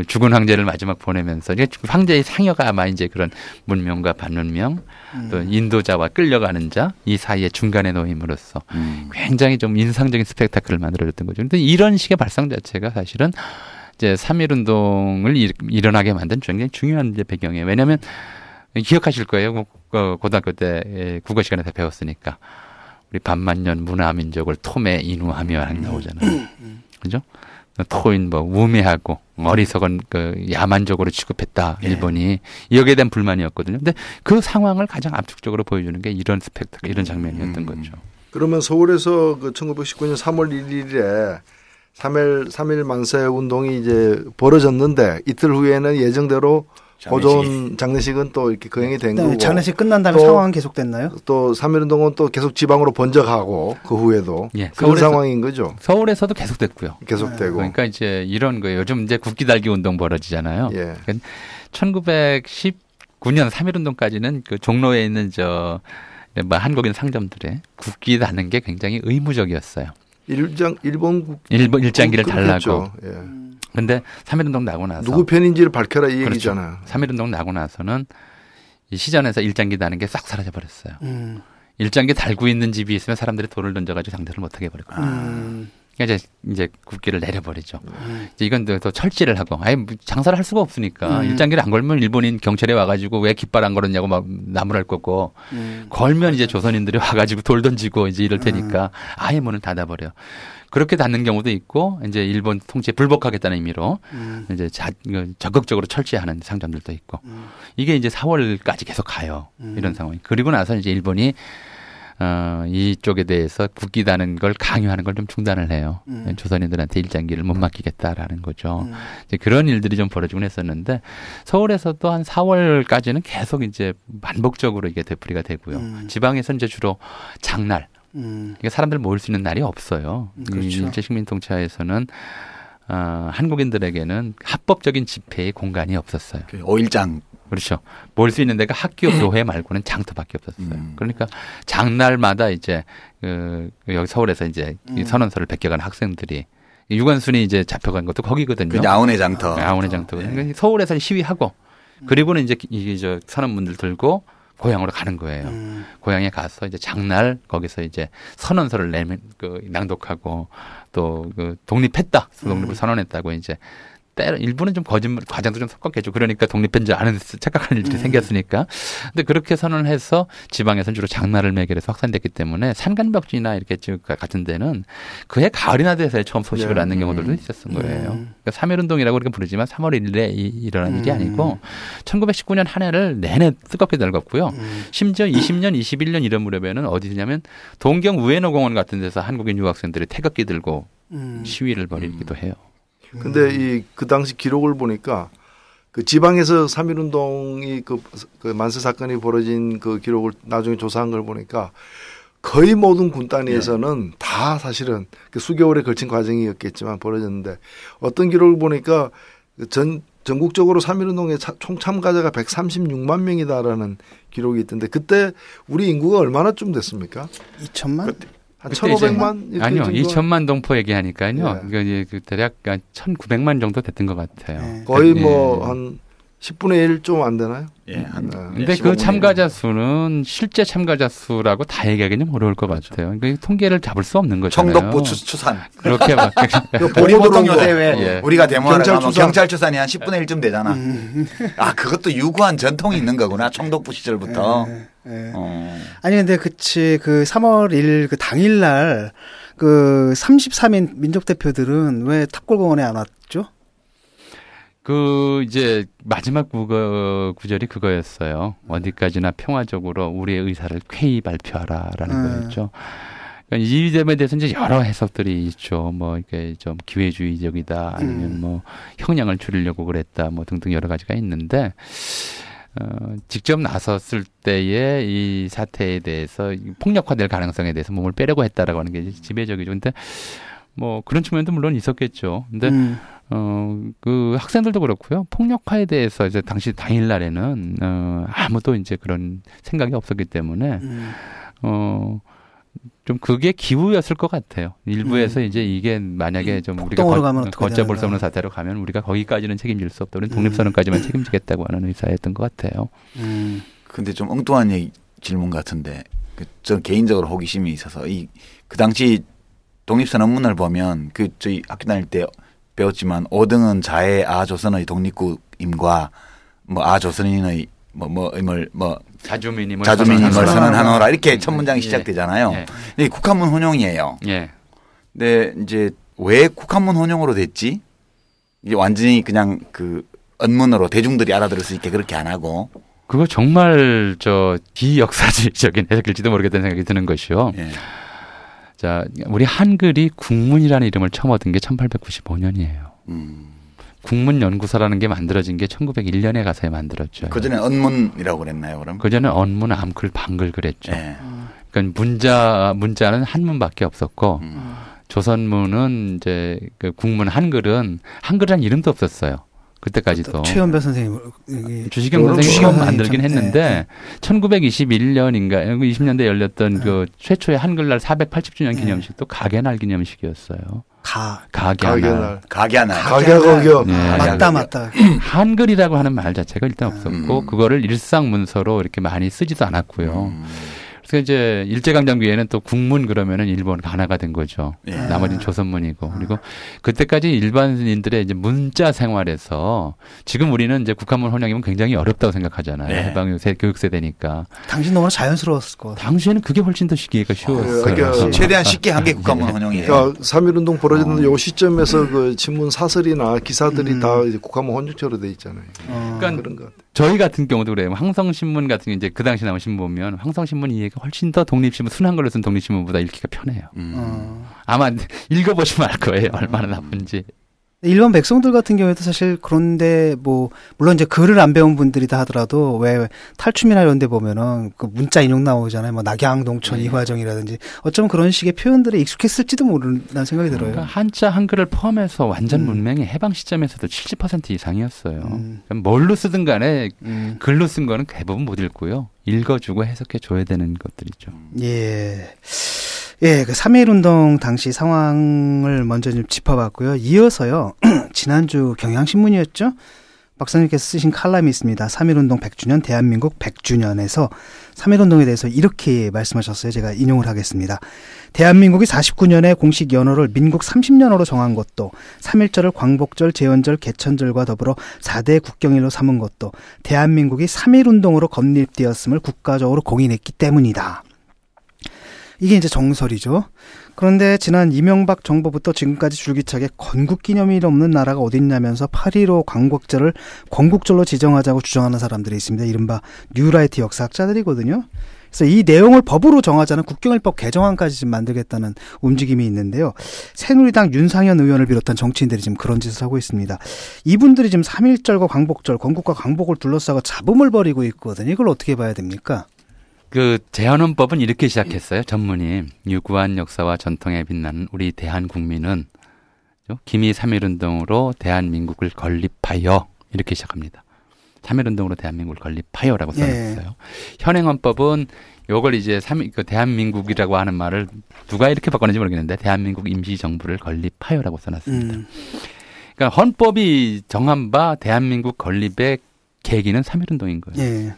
죽은 황제를 마지막 보내면서 황제의 상여가 아마 이제 그런 문명과 반문명 또 인도자와 끌려가는 자 이 사이에 중간에 놓임으로써 굉장히 좀 인상적인 스펙타클을 만들어줬던 거죠. 그런데 이런 식의 발상 자체가 사실은 이제 3.1운동을 일어나게 만든 굉장히 중요한 이제 배경이에요. 왜냐하면 기억하실 거예요. 고등학교 때 국어 시간에서 배웠으니까 우리 반만년 문화민족을 토매 인후하며 나오잖아요. 그죠? 토인 우매하고 어리석은 야만적으로 취급했다 일본이 여기에 대한 불만이었거든요. 근데 그 상황을 가장 압축적으로 보여주는 게 이런 스펙타클, 이런 장면이었던 거죠. 그러면 서울에서 1919년 3월 1일에 3.1 만세 운동이 이제 벌어졌는데 이틀 후에는 예정대로 고전 장례식은 또 이렇게 거행이 된 거고. 장례식 끝난 다음에 상황은 계속됐나요? 또 3.1 운동은 또 계속 지방으로 번져가고 그 후에도 그런 상황인 거죠. 서울에서도 계속됐고요. 계속되고. 그러니까 이제 이런 거예요. 요즘 이제 국기 달기 운동 벌어지잖아요. 예. 그러니까 1919년 3.1 운동까지는 그 종로에 있는 한국인 상점들에 국기 다는 게 굉장히 의무적이었어요. 일본 일장기를 달라고. 예. 근데 3.1운동 나고 나서 누구 편인지를 밝혀라 이 얘기잖아요. 그렇죠. 3.1운동 나고 나서는 이 시전에서 일장기 다는 게 싹 사라져 버렸어요. 일장기 달고 있는 집이 있으면 사람들이 돌을 던져가지고 장사를 못하게 해버렸거든요. 그러니까 이제 국기를 내려버리죠. 이제 이건 또 철지를 하고, 장사를 할 수가 없으니까 일장기를 안 걸면 일본인 경찰에 와가지고 왜 깃발 안 걸었냐고 막 나무랄 거고, 걸면 이제 조선인들이 와가지고 돌 던지고 이제 이럴 테니까 아예 문을 닫아버려. 그렇게 닫는 경우도 있고, 이제 일본 통치에 불복하겠다는 의미로 이제 적극적으로 철지하는 상점들도 있고, 이게 이제 4월까지 계속 가요. 이런 상황이. 그리고 나서 이제 일본이 이쪽에 대해서 국기 다는 걸 강요하는 걸 좀 중단을 해요. 조선인들한테 일장기를 못 맡기겠다라는 거죠. 이제 그런 일들이 좀 벌어지곤 했었는데 서울에서도 한 4월까지는 계속 이제 반복적으로 이게 되풀이가 되고요. 지방에서는 이제 주로 장날, 그러니까 사람들 모일 수 있는 날이 없어요. 그렇죠. 일제식민통치하에서는 한국인들에게는 합법적인 집회의 공간이 없었어요. 5일장. 그렇죠. 모일 수 있는 데가 학교, 교회 말고는 장터밖에 없었어요. 그러니까 장날마다 이제 여기 서울에서 이제 이 선언서를 베껴가는 학생들이 유관순이 이제 잡혀간 것도 거기거든요. 그 아온의 장터. 아온의 장터거든요. 그러니까 서울에서 시위하고 그리고는 이제 이 선언문들 들고 고향으로 가는 거예요. 고향에 가서 이제 장날 거기서 이제 선언서를 낭독하고 또 독립했다, 독립을 선언했다고 이제 일부는 좀 거짓말, 과장도 좀 섞었겠죠. 그러니까 독립한 줄 아는 착각하는 일들이 생겼으니까. 근데 그렇게 선언을 해서 지방에서는 주로 장날을 매개해서 확산됐기 때문에 산간벽지나 이렇게 같은 데는 그해 가을이나 돼서 처음 소식을 낳는 경우들도 있었던 거예요. 그러니까 3.1운동이라고 그렇게 부르지만 3월 1일에 일어난 일이 아니고 1919년 한 해를 내내 뜨겁게 달궜고요. 심지어 20년, 21년 이런 무렵에는 어디냐면 동경 우에노 공원 같은 데서 한국인 유학생들이 태극기 들고 시위를 벌이기도 해요. 근데 그 당시 기록을 보니까 그 지방에서 3.1운동이 그 만세 사건이 벌어진 그 기록을 나중에 조사한 걸 보니까 거의 모든 군 단위에서는 다 사실은 그 수개월에 걸친 과정이었겠지만 벌어졌는데 어떤 기록을 보니까 전국적으로 3.1운동에 총 참가자가 136만 명이다라는 기록이 있던데 그때 우리 인구가 얼마나쯤 됐습니까? 2천만? 한 1,500만? 아니요. 정도? 2천만 동포 얘기하니까요. 예. 이게 그 대략 1,900만 정도 됐던 것 같아요. 예. 거의 예. 뭐 한 10분의 1 좀 안 되나요? 예, 근데 그 참가자 수는 실제 참가자 수라고 다 얘기하기는 좀 어려울 것 같아요. 그러니까 통계를 잡을 수 없는 거잖아요. 청독부 추산. 그렇게 막 우리 보통 요새 왜 예. 우리가 데모하러 가면 추산. 경찰 추산이 한 10분의 1쯤 되잖아. 아 그것도 유구한 전통이 있는 거구나. 청독부 시절부터. 예. 아니 근데 그치 그 3월 1일 그 당일날 그 33인 민족 대표들은 왜 탑골공원에 안 왔죠? 그 이제 마지막 구절이 그거였어요. 어디까지나 평화적으로 우리의 의사를 쾌히 발표하라라는 거였죠. 그러니까 이 점에 대해서 이제 여러 해석들이 있죠. 뭐 이게 좀 기회주의적이다, 아니면 뭐 형량을 줄이려고 그랬다, 뭐 등등 여러 가지가 있는데 직접 나섰을 때의 이 사태에 대해서 폭력화될 가능성에 대해서 몸을 빼려고 했다라고 하는 게 지배적이죠. 근데 뭐 그런 측면도 물론 있었겠죠. 근데 그 학생들도 그렇고요. 폭력화에 대해서 이제 당시 당일날에는 아무도 이제 그런 생각이 없었기 때문에 좀 그게 기우였을 것 같아요. 일부에서 이제 이게 만약에 좀 우리가 걷잡을 수 없는 사태로 가면 우리가 거기까지는 책임질 수 없다. 우리는 독립선언까지만 책임지겠다고 하는 의사였던 것 같아요. 근데 좀 엉뚱한 질문 같은데 저 개인적으로 호기심이 있어서 그 당시 독립선언문을 보면 저희 학교 다닐 때 배웠지만 5등은 자해 아조선의 독립국임과 뭐 아조선인의 자주민임을 선언하노라 이렇게 첫 문장이 시작되잖아요. 예. 근데 국한문 혼용이에요. 예. 근데 이제 왜 국한문 혼용으로 됐지? 이게 완전히 그냥 그 언문으로 대중들이 알아들을 수 있게 그렇게 안 하고. 그거 정말 비역사적인 해석일지도 모르겠다는 생각이 드는 것이요. 예. 자, 우리 한글이 국문이라는 이름을 처음 얻은 게 1895년이에요. 국문연구소라는 게 만들어진 게 1901년에 가서야 만들었죠. 그전에 언문이라고 그랬나요, 그럼? 그전에 언문, 암글, 방글 그랬죠. 예. 그러니까 문자는 한문밖에 없었고 조선문은 이제 그 국문 한글은 한글이라는 이름도 없었어요. 그때까지도. 최연배 선생님. 주시경 선생님이 처음 만들긴 했는데 1921년인가 20년대에 열렸던 그 최초의 한글날 480주년 기념식도 가게날 기념식이었어요. 가게날. 가게거겨. 네. 맞다. 한글이라고 하는 말 자체가 일단 없었고 그거를 일상 문서로 이렇게 많이 쓰지도 않았고요. 그래서 이제 일제강점기에는 또 국문 그러면은 일본 가나가 된 거죠. 나머지는 조선문이고. 그리고 그때까지 일반인들의 이제 문자 생활에서 지금 우리는 이제 국한문 혼용이면 굉장히 어렵다고 생각하잖아요. 해방 교육 세대니까. 당시 너무나 자연스러웠을 것 같아요. 당시에는 그게 훨씬 더 시기가 쉬웠어요. 최대한 쉽게 한 게 국한문 혼용이에요. 그러니까 3.1운동 벌어지는 요 시점에서 그 신문 사설이나 기사들이 다 이제 국한문 혼용처로 돼 있잖아요. 그러니까 그런 것 같아요. 저희 같은 경우도 그래요. 황성신문 같은 게 이제 그 당시 나온 신문 보면 황성신문 이해가 훨씬 더 독립신문, 순한 걸로 쓴 독립신문보다 읽기가 편해요. 아마 읽어보시면 알 거예요. 얼마나 나쁜지. 일반 백성들 같은 경우에도 사실 그런데 뭐 물론 이제 글을 안 배운 분들이다 하더라도 왜 탈춤이나 이런 데 보면은 그 문자 인용 나오잖아요. 뭐 낙양 농촌 이화정이라든지 어쩌면 그런 식의 표현들에 익숙했을지도 모른다는 생각이 들어요. 그러니까 한자 한글을 포함해서 완전 문명이 해방 시점에서도 70% 이상이었어요. 뭘로 쓰든 간에 글로 쓴 거는 대부분 못 읽고요. 읽어주고 해석해 줘야 되는 것들이죠. 그 3.1운동 당시 상황을 먼저 좀 짚어봤고요. 이어서요. 지난주 경향신문이었죠. 박사님께서 쓰신 칼럼이 있습니다. 3.1운동 100주년 대한민국 100주년에서 3.1운동에 대해서 이렇게 말씀하셨어요. 제가 인용을 하겠습니다. 대한민국이 49년에 공식 연호를 민국 30년호로 정한 것도 3.1절을 광복절, 제헌절, 개천절과 더불어 4대 국경일로 삼은 것도 대한민국이 3.1운동으로 건립되었음을 국가적으로 공인했기 때문이다. 이게 이제 정설이죠. 그런데 지난 이명박 정부부터 지금까지 줄기차게 건국기념일 없는 나라가 어딨냐면서 8.15 광복절을 건국절로 지정하자고 주장하는 사람들이 있습니다. 이른바 뉴라이트 역사학자들이거든요. 그래서 이 내용을 법으로 정하자는 국경일법 개정안까지 지금 만들겠다는 움직임이 있는데요. 새누리당 윤상현 의원을 비롯한 정치인들이 지금 그런 짓을 하고 있습니다. 이분들이 지금 3.1절과 광복절, 건국과 광복을 둘러싸고 잡음을 벌이고 있거든요. 이걸 어떻게 봐야 됩니까? 그 제헌헌법은 이렇게 시작했어요. 전문이 유구한 역사와 전통에 빛나는 우리 대한국민은 기미 3.1운동으로 대한민국을 건립하여 이렇게 시작합니다. 3.1운동으로 대한민국을 건립하여라고 써놨어요. 네. 현행헌법은 이걸 이제 대한민국이라고 하는 말을 누가 이렇게 바꿨는지 모르겠는데 대한민국 임시정부를 건립하여라고 써놨습니다. 그러니까 헌법이 정한 바 대한민국 건립의 계기는 3.1운동인 거예요. 네.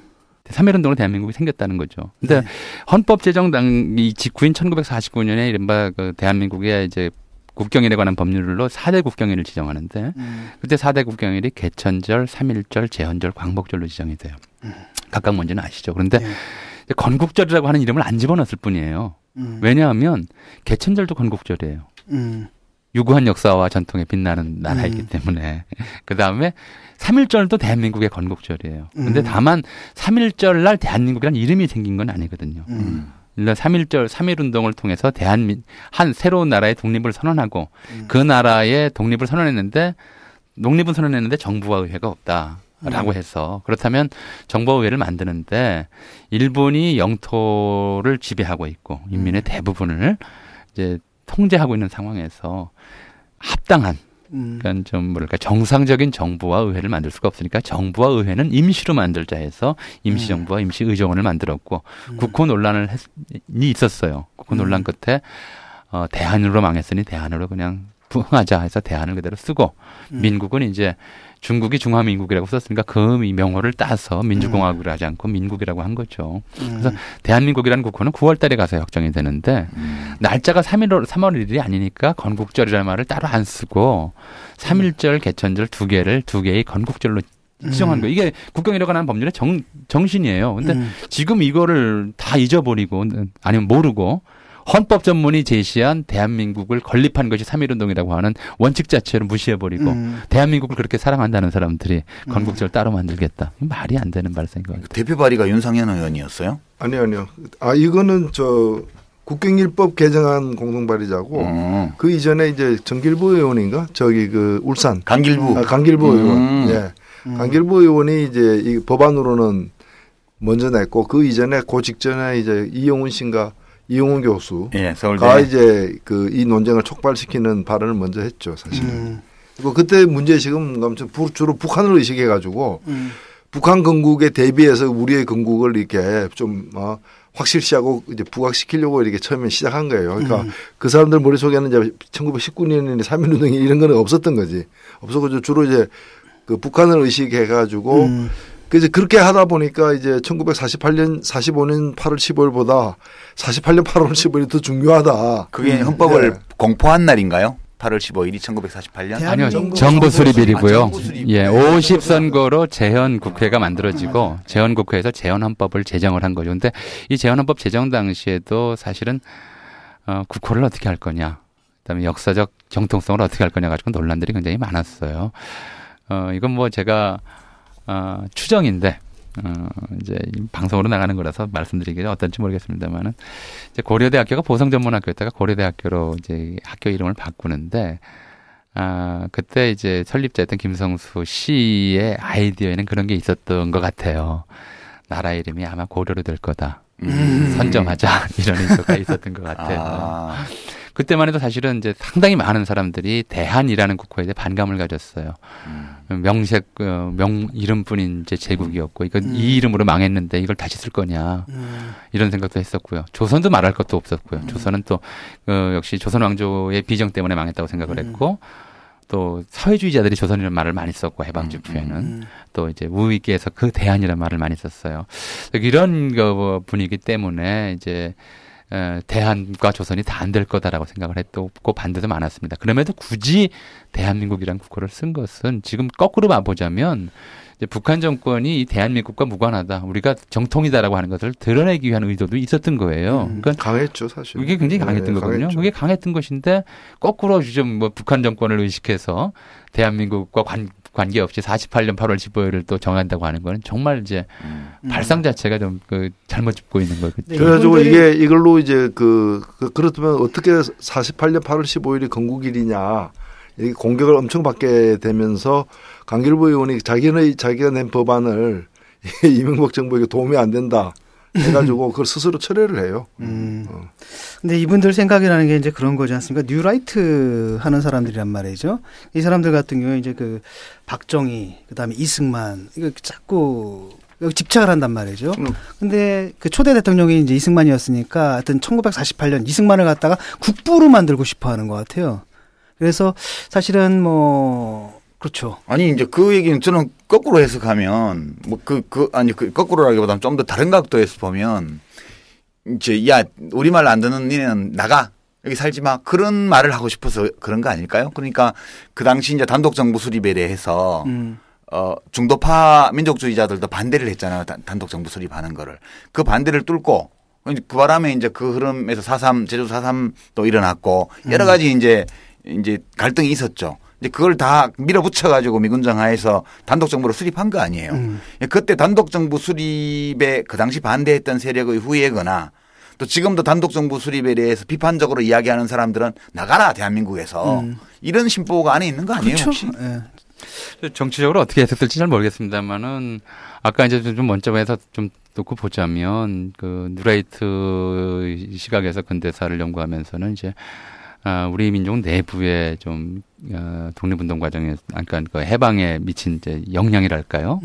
3.1운동으로 대한민국이 생겼다는 거죠. 근데 헌법 제정당이 직후인 1949년에 이른바 그 대한민국의 이제 국경일에 관한 법률로 4대 국경일을 지정하는데 그때 4대 국경일이 개천절, 3.1절, 제헌절, 광복절로 지정이 돼요. 각각 뭔지는 아시죠. 그런데 건국절이라고 하는 이름을 안 집어넣었을 뿐이에요. 왜냐하면 개천절도 건국절이에요. 유구한 역사와 전통에 빛나는 나라이기 때문에. 그다음에 3.1절도 대한민국의 건국절이에요. 그런데 다만 3.1절 날 대한민국이라는 이름이 생긴 건 아니거든요. 3.1운동을 통해서 한 새로운 나라의 독립을 선언하고 그 나라의 독립을 선언했는데 정부와 의회가 없다라고 해서 그렇다면 정부와 의회를 만드는데 일본이 영토를 지배하고 있고 인민의 대부분을 이제 통제하고 있는 상황에서 합당한 그러니까 좀 뭐랄까 정상적인 정부와 의회를 만들 수가 없으니까 정부와 의회는 임시로 만들자 해서 임시정부와 임시의정원을 만들었고 국호 논란이 있었어요. 국호 논란 끝에 대한으로 망했으니 대한으로 그냥 부응하자 해서 대한을 그대로 쓰고 민국은 이제 중국이 중화민국이라고 썼으니까 그 명호를 따서 민주공화국을 하지 않고 민국이라고 한 거죠. 그래서 대한민국이라는 국호는 9월 달에 가서 확정이 되는데 날짜가 3월 1일이 아니니까 건국절이라는 말을 따로 안 쓰고 3.1절, 개천절 두 개의 건국절로 지정한 거예요. 이게 국경일에 관한 법률의 정신이에요. 근데 지금 이거를 다 잊어버리고 아니면 모르고 헌법 전문이 제시한 대한민국을 건립한 것이 3.1운동이라고 하는 원칙 자체를 무시해버리고 대한민국을 그렇게 사랑한다는 사람들이 건국절 따로 만들겠다. 말이 안 되는 발상인 것 같아요. 대표 발의가 윤상현 의원이었어요? 아니요. 이거는 국경일법 개정안 공동 발의자고 그 이전에 이제 정길부 의원인가 울산 강길부 의원. 예. 강길부 의원이 이제 이 법안으로는 먼저 냈고 그 이전에 그 직전에 이제 이용훈 교수가 서울대. 이제 이 논쟁을 촉발시키는 발언을 먼저 했죠, 사실은. 그리고 그때 문제의식은 주로 북한을 의식해가지고 북한 건국에 대비해서 우리의 건국을 이렇게 좀 확실시하고 이제 부각시키려고 이렇게 처음에 시작한 거예요. 그러니까 그 사람들 머릿속에는 이제 1919년에 3.1운동이 이런 거는 없었던 거지. 없었고 주로 이제 그 북한을 의식해가지고 그래서 그렇게 하다 보니까 이제 1945년 8월 15일보다 48년 8월 15일이 더 중요하다. 그게 헌법을 공포한 날인가요? 8월 15일이 1948년? 아니요. 정부 수립일이고요. 50선거로 재헌국회가 만들어지고 재헌국회에서 재헌헌법을 제정을 한 거죠. 그런데 이 재헌헌법 제정 당시에도 사실은 국호를 어떻게 할 거냐, 그다음에 역사적 정통성을 어떻게 할 거냐 가지고 논란들이 굉장히 많았어요. 이건 뭐 제가 추정인데 이제 방송으로 나가는 거라서 말씀드리기 어떤지 모르겠습니다만은 이제 고려대학교가 보성전문학교였다가 고려대학교로 이제 학교 이름을 바꾸는데 그때 이제 설립자였던 김성수 씨의 아이디어에는 그런 게 있었던 것 같아요. 나라 이름이 아마 고려로 될 거다. 선점하자 이런 의도가 있었던 것 같아요. 그때만 해도 사실은 이제 상당히 많은 사람들이 대한이라는 국호에 대해 반감을 가졌어요. 이름뿐인 이제 제국이었고 이 이름으로 망했는데 이걸 다시 쓸 거냐 이런 생각도 했었고요. 조선도 말할 것도 없었고요. 조선은 또 역시 조선 왕조의 비정 때문에 망했다고 생각을 했고 또 사회주의자들이 조선이라는 말을 많이 썼고 해방 직후에는 또 이제 우익계에서 그 대한이라는 말을 많이 썼어요. 이런 분위기 때문에 이제 대한과 조선이 다 안 될 거다라고 생각을 했고 반대도 많았습니다. 그럼에도 굳이 대한민국이라는 국호를 쓴 것은 지금 거꾸로 봐보자면 이제 북한 정권이 이 대한민국과 무관하다, 우리가 정통이다라고 하는 것을 드러내기 위한 의도도 있었던 거예요. 그러니까 강했죠, 사실. 이게 굉장히 강했던 거거든요. 강했죠. 그게 강했던 것인데 거꾸로 좀 북한 정권을 의식해서 대한민국과 관계없이 48년 8월 15일을 또 정한다고 하는 거는 정말 이제 발상 자체가 좀 잘못 짚고 있는 거겠죠. 네, 그래가지고 이걸로 이제 그렇다면 어떻게 48년 8월 15일이 건국일이냐 이렇게 공격을 엄청 받게 되면서 강길부 의원이 자기가 낸 법안을 이명박 정부에게 도움이 안 된다 해가지고 그걸 스스로 철회를 해요. 근데 이분들 생각이라는 게 이제 그런 거지 않습니까? 뉴라이트 하는 사람들이란 말이죠. 이 사람들 같은 경우에 이제 그 박정희, 그 다음에 이승만, 이거 자꾸 집착을 한단 말이죠. 근데 그 초대 대통령이 이제 이승만이었으니까 하여튼 1948년 이승만을 갖다가 국부로 만들고 싶어 하는 것 같아요. 그래서 사실은 그렇죠. 아니, 이제 그 얘기는 저는 거꾸로 해석하면, 거꾸로라기보다는 좀 더 다른 각도에서 보면, 이제, 야, 우리말 안 듣는 니네는 나가! 여기 살지 마! 그런 말을 하고 싶어서 그런 거 아닐까요? 그러니까 그 당시 이제 단독정부 수립에 대해서, 중도파 민족주의자들도 반대를 했잖아요. 단독정부 수립하는 거를. 그 반대를 뚫고, 그 바람에 이제 그 흐름에서 4.3, 제주 4.3도 일어났고, 여러 가지 이제 갈등이 있었죠. 이제 그걸 다 밀어붙여가지고 미군정 하에서 단독정부를 수립한 거 아니에요. 그때 단독정부 수립에 그 당시 반대했던 세력의 후예거나 또 지금도 단독정부 수립에 대해서 비판적으로 이야기하는 사람들은 나가라 대한민국에서 이런 심보가 안에 있는 거 아니에요? 그렇죠? 혹시? 네. 정치적으로 어떻게 해석될지 잘 모르겠습니다만은 아까 이제 좀 먼저에서 좀 놓고 보자면 그 뉴라이트 시각에서 근대사를 연구하면서는 이제 우리 민족 내부에 좀 독립운동 과정에 그러니까 그 해방에 미친 이제 영향이랄까요?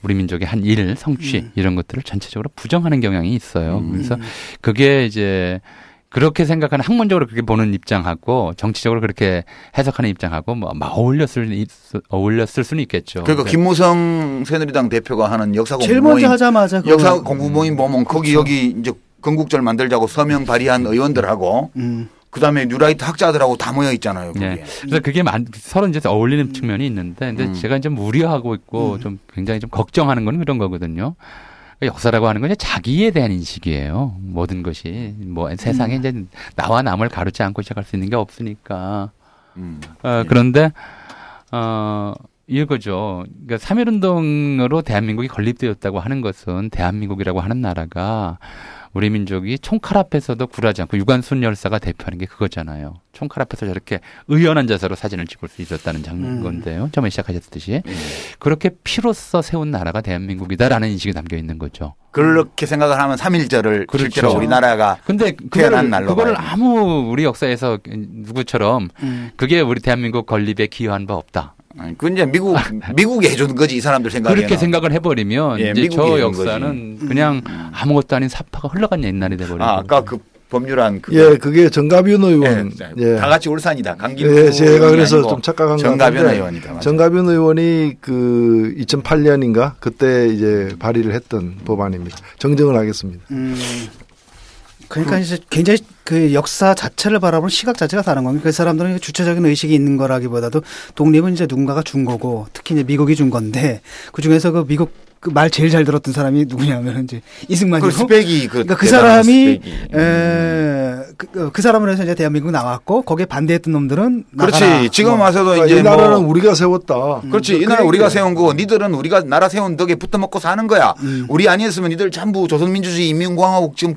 우리 민족의 한 일, 성취 이런 것들을 전체적으로 부정하는 경향이 있어요. 그래서 그게 이제 그렇게 생각하는 학문적으로 그렇게 보는 입장하고 정치적으로 그렇게 해석하는 입장하고 어울렸을 수는 있겠죠. 그러니까 김무성 새누리당 대표가 하는 역사 공부 제일 먼저 하자마자 역사 공부 모임 보면 거기 여기 이제 건국절 만들자고 서명 발의한 의원들하고 그다음에 뉴라이트 학자들하고 다 모여 있잖아요. 거기에. 네. 그래서 그게 서로 이제 어울리는 측면이 있는데, 근데 제가 좀 우려하고 있고 좀 굉장히 좀 걱정하는 건 그런 거거든요. 역사라고 하는 건 자기에 대한 인식이에요. 모든 것이 세상에 이제 나와 남을 가르지 않고 시작할 수 있는 게 없으니까. 그런데 이거죠. 그러니까 3.1운동으로 대한민국이 건립되었다고 하는 것은 대한민국이라고 하는 나라가 우리 민족이 총칼 앞에서도 굴하지 않고 유관순 열사가 대표하는 게 그거잖아요. 총칼 앞에서 저렇게 의연한 자세로 사진을 찍을 수 있었다는 건데요. 처음에 시작하셨듯이. 그렇게 피로써 세운 나라가 대한민국이다라는 인식이 담겨 있는 거죠. 그렇게 생각을 하면 3.1절을 그렇죠. 실제로 우리나라가 근데 태어난 날로 그거를 아무 우리 역사에서 누구처럼 그게 우리 대한민국 건립에 기여한 바 없다. 그건 이제 미국이 해준 거지 이 사람들 생각에는. 그렇게 생각을 해버리면 이제 저 역사는 그냥 아무것도 아닌 사파가 흘러간 옛날이 돼버리고. 아까 그 법률안 그게 정가빈 의원. 다 같이 울산이다. 강기부. 예, 제가 그래서 좀 착각한 거 정가빈 의원이다. 정가빈 의원이 그 2008년인가 그때 이제 발의를 했던 법안입니다. 정정을 하겠습니다. 그러니까 이제 굉장히 그 역사 자체를 바라보는 시각 자체가 다른 겁니다. 그 사람들은 주체적인 의식이 있는 거라기보다도 독립은 이제 누군가가 준 거고 특히 이제 미국이 준 건데 그 중에서 그 미국 그 말 제일 잘 들었던 사람이 누구냐면 이제 이승만이고. 스펙이 그러니까 그 사람이 그 사람으로 해서 이제 대한민국 나왔고 거기에 반대했던 놈들은 그렇지. 나가라. 지금 와서도 이제 이 나라는 우리가 세웠다. 그렇지. 이 나라 우리가 세운 거 니들은 우리가 나라 세운 덕에 붙어 먹고 사는 거야. 우리 아니었으면 니들 전부 조선민주주의 인민공화국 지금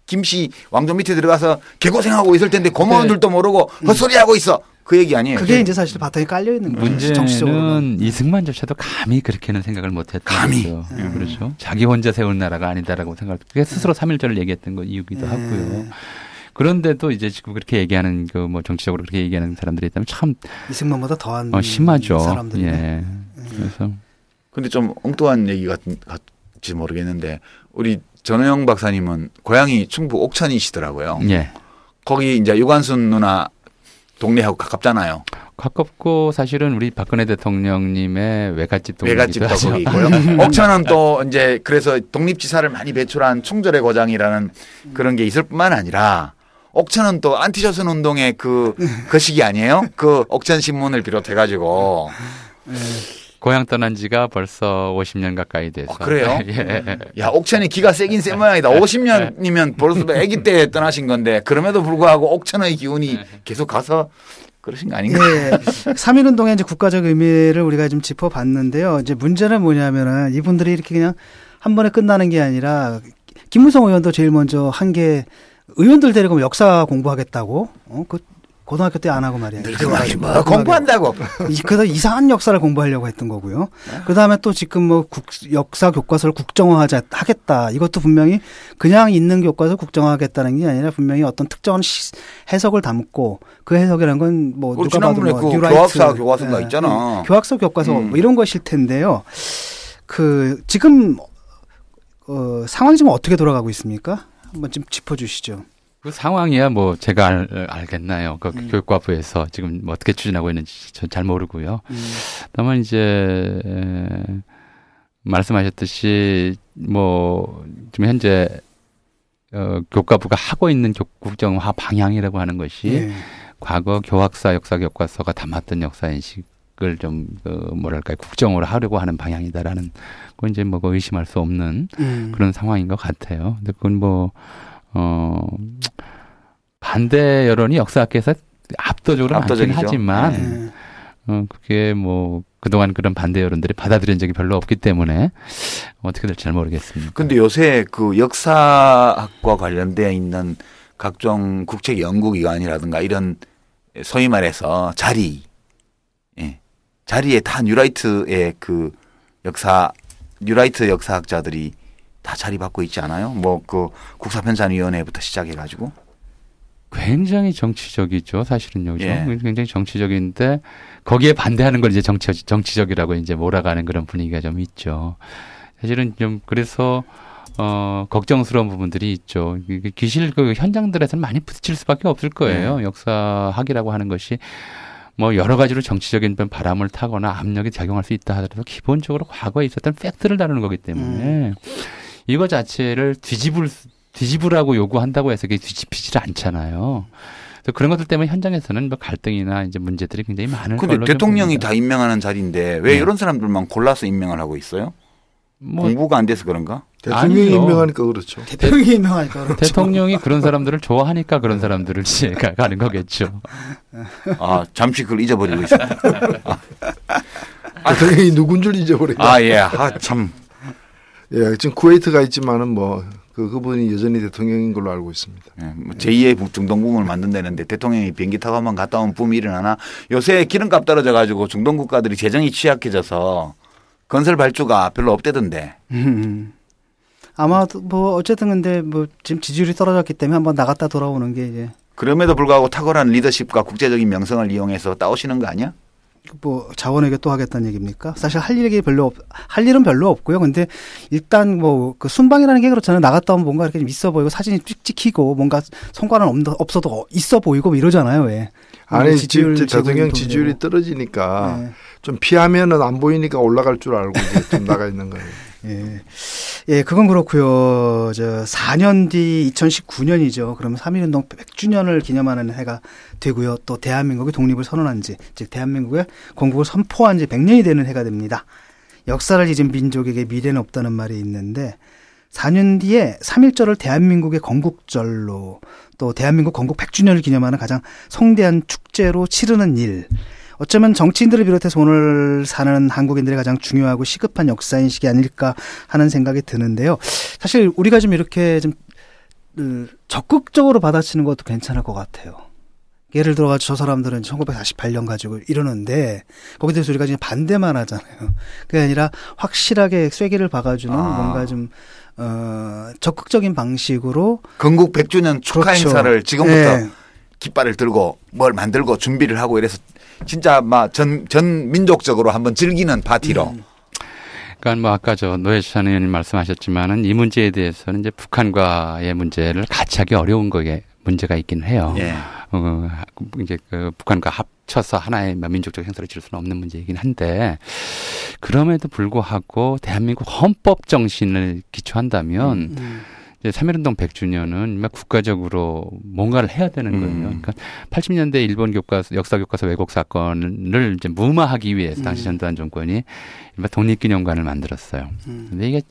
김씨 왕조 밑에 들어가서 개고생하고 있을 텐데 고마운 줄도 모르고 헛소리하고 있어. 그 얘기 아니에요. 그게 이제 사실 바탕에 깔려 있는 거죠. 문제는 이승만조차도 감히 그렇게는 생각을 못했던 거죠. 그렇죠. 자기 혼자 세운 나라가 아니다라고 생각할 때 그게 스스로 3.1절을 얘기했던 거 이유기도 하고요. 그런데도 이제 지금 그렇게 얘기하는 그 뭐 정치적으로 그렇게 얘기하는 사람들이 있다면 참 이승만보다 더한 심하죠. 사람들이. 예. 그래서 근데 좀 엉뚱한 얘기 같지 모르겠는데 우리 전호영 박사님은 고향이 충북 옥천이시더라고요. 예. 거기 이제 유관순 누나 동네하고 가깝잖아요. 가깝고 사실은 우리 박근혜 대통령님의 외갓집도 거기 있고요. 옥천은 또 이제 그래서 독립지사를 많이 배출한 충절의 고장이라는 그런 게 있을 뿐만 아니라 옥천은 또 안티조선 운동의 그 시기 아니에요? 그 옥천 신문을 비롯해가지고. 고향 떠난 지가 벌써 50년 가까이 돼서. 그래요? 예. 야, 옥천이 기가 세긴 센 모양이다. 50년이면 벌써 아기 때 떠나신 건데 그럼에도 불구하고 옥천의 기운이 계속 가서 그러신 거 아닌가? 예. 3.1운동의 이제 국가적 의미를 우리가 좀 짚어봤는데요. 이제 문제는 뭐냐면은 이분들이 이렇게 그냥 한 번에 끝나는 게 아니라 김무성 의원도 제일 먼저 한 게 의원들 데리고 역사 공부하겠다고 그 고등학교 때 안 하고 말이야. 늙은아이 뭐 공부한다고. 그래서 이상한 역사를 공부하려고 했던 거고요. 그 다음에 또 지금 뭐 역사 교과서를 하겠다. 이것도 분명히 그냥 있는 교과서 국정화하겠다는 게 아니라 분명히 어떤 특정한 해석을 담고 그 해석이라는 건 뭐 누가 봐도 뭐 그 뉴라이트, 교학사 교과서가 있잖아. 교학서 교과서 뭐 이런 것일 텐데요. 그 지금 상황이 지금 어떻게 돌아가고 있습니까? 한번 좀 짚어주시죠. 그 상황이야 뭐 제가 알겠나요? 그 교육과부에서 지금 뭐 어떻게 추진하고 있는지 전 잘 모르고요. 다만 이제 말씀하셨듯이 뭐 지금 현재 교과부가 하고 있는 국정화 방향이라고 하는 것이 과거 교학사 역사 교과서가 담았던 역사 인식을 좀 뭐랄까요 국정으로 하려고 하는 방향이다라는 건 이제 뭐 의심할 수 없는 그런 상황인 것 같아요. 근데 그건 뭐 반대 여론이 역사학계에서 압도적으로 많긴 하지만 그게 뭐 그동안 그런 반대 여론들이 받아들인 적이 별로 없기 때문에 어떻게 될지 잘 모르겠습니다. 근데 요새 그 역사학과 관련되어 있는 각종 국책 연구기관이라든가 이런 소위 말해서 자리에 다 뉴라이트의 그 뉴라이트 역사학자들이 다 자리 받고 있지 않아요? 뭐 그 국사편찬위원회부터 시작해가지고 굉장히 정치적이죠. 사실은요. 굉장히 정치적인데 거기에 반대하는 걸 이제 정치적이라고 이제 몰아가는 그런 분위기가 좀 있죠. 사실은 좀 그래서 걱정스러운 부분들이 있죠. 기실 그 현장들에서는 많이 부딪힐 수밖에 없을 거예요. 역사학이라고 하는 것이 뭐 여러 가지로 정치적인 바람을 타거나 압력이 작용할 수 있다 하더라도 기본적으로 과거에 있었던 팩트를 다루는 거기 때문에 이거 자체를 뒤집으라고 요구한다고 해서 그게 뒤집히질 않잖아요. 그래서 그런 것들 때문에 현장에서는 뭐 갈등이나 이제 문제들이 굉장히 많은 걸로. 근데 대통령이 다 임명하는 자리인데 왜 이런 사람들만 골라서 임명을 하고 있어요? 뭐 공부가 안 돼서 그런가? 대통령이 임명하니까 그렇죠. 대통령이 임명하니까 그렇죠. 대통령이 그런 사람들을 좋아하니까 그런 사람들을 가는 거겠죠. 아, 잠시 그걸 잊어버리고 있습니다. 대통령이 누군 줄 잊어버리고. 참. 예, 지금 쿠웨이트가 있지만은 뭐 그분이 여전히 대통령인 걸로 알고 있습니다. 뭐 제2의 중동붐을 만든다는데 대통령이 비행기 타고 한번 갔다 오면 붐이 일어나나? 요새 기름값 떨어져 가지고 중동 국가들이 재정이 취약해져서 건설 발주가 별로 없대던데. 아마도 뭐 어쨌든 근데 뭐 지금 지지율이 떨어졌기 때문에 한번 나갔다 돌아오는 게 이제. 그럼에도 불구하고 탁월한 리더십과 국제적인 명성을 이용해서 따오시는 거 아니야? 뭐 자원외교 또 하겠다는 얘기입니까? 사실 할 일은 별로 없고요. 근데 일단 뭐 그 순방이라는 게 그렇잖아요. 나갔다 오면 뭔가 이렇게 좀 있어 보이고 사진이 쭉 찍히고 뭔가 성과는 없어도 있어 보이고 뭐 이러잖아요. 왜? 아니 지금 대통령 지지율이 떨어지니까 좀 피하면은 안 보이니까 올라갈 줄 알고 이제 좀 나가 있는 거예요. 예, 그건 그렇고요. 4년 뒤 2019년이죠. 그러면 3.1운동 100주년을 기념하는 해가 되고요. 또 대한민국이 독립을 선언한 지, 즉 대한민국의 건국을 선포한 지 100년이 되는 해가 됩니다. 역사를 잊은 민족에게 미래는 없다는 말이 있는데 4년 뒤에 3.1절을 대한민국의 건국절로 또 대한민국 건국 100주년을 기념하는 가장 성대한 축제로 치르는 일. 어쩌면 정치인들을 비롯해서 오늘 사는 한국인들의 가장 중요하고 시급한 역사인식이 아닐까 하는 생각이 드는데요. 사실 우리가 좀 이렇게 좀 적극적으로 받아치는 것도 괜찮을 것 같아요. 예를 들어가지고 저 사람들은 1948년 가지고 이러는데 거기에 대해서 우리가 그냥 반대만 하잖아요. 그게 아니라 확실하게 쐐기를 박아주는 뭔가 좀 적극적인 방식으로 건국 100주년 축하 행사를 지금부터 깃발을 들고 뭘 만들고 준비를 하고 이래서 진짜 막 전 민족적으로 한번 즐기는 파티로. 그러니까 뭐 아까 노회찬 의원님 말씀하셨지만은 이 문제에 대해서는 이제 북한과의 문제를 같이 하기 어려운 거에 문제가 있긴 해요. 이제 그 북한과 합쳐서 하나의 민족적 행사를 치를 수는 없는 문제이긴 한데 그럼에도 불구하고 대한민국 헌법 정신을 기초한다면 이제 3.1운동 100주년은 국가적으로 뭔가를 해야 되는 거예요. 그러니까 80년대 일본 역사 교과서 왜곡 사건을 이제 무마하기 위해서 당시 전두환 정권이 독립기념관을 만들었어요. 근데 이게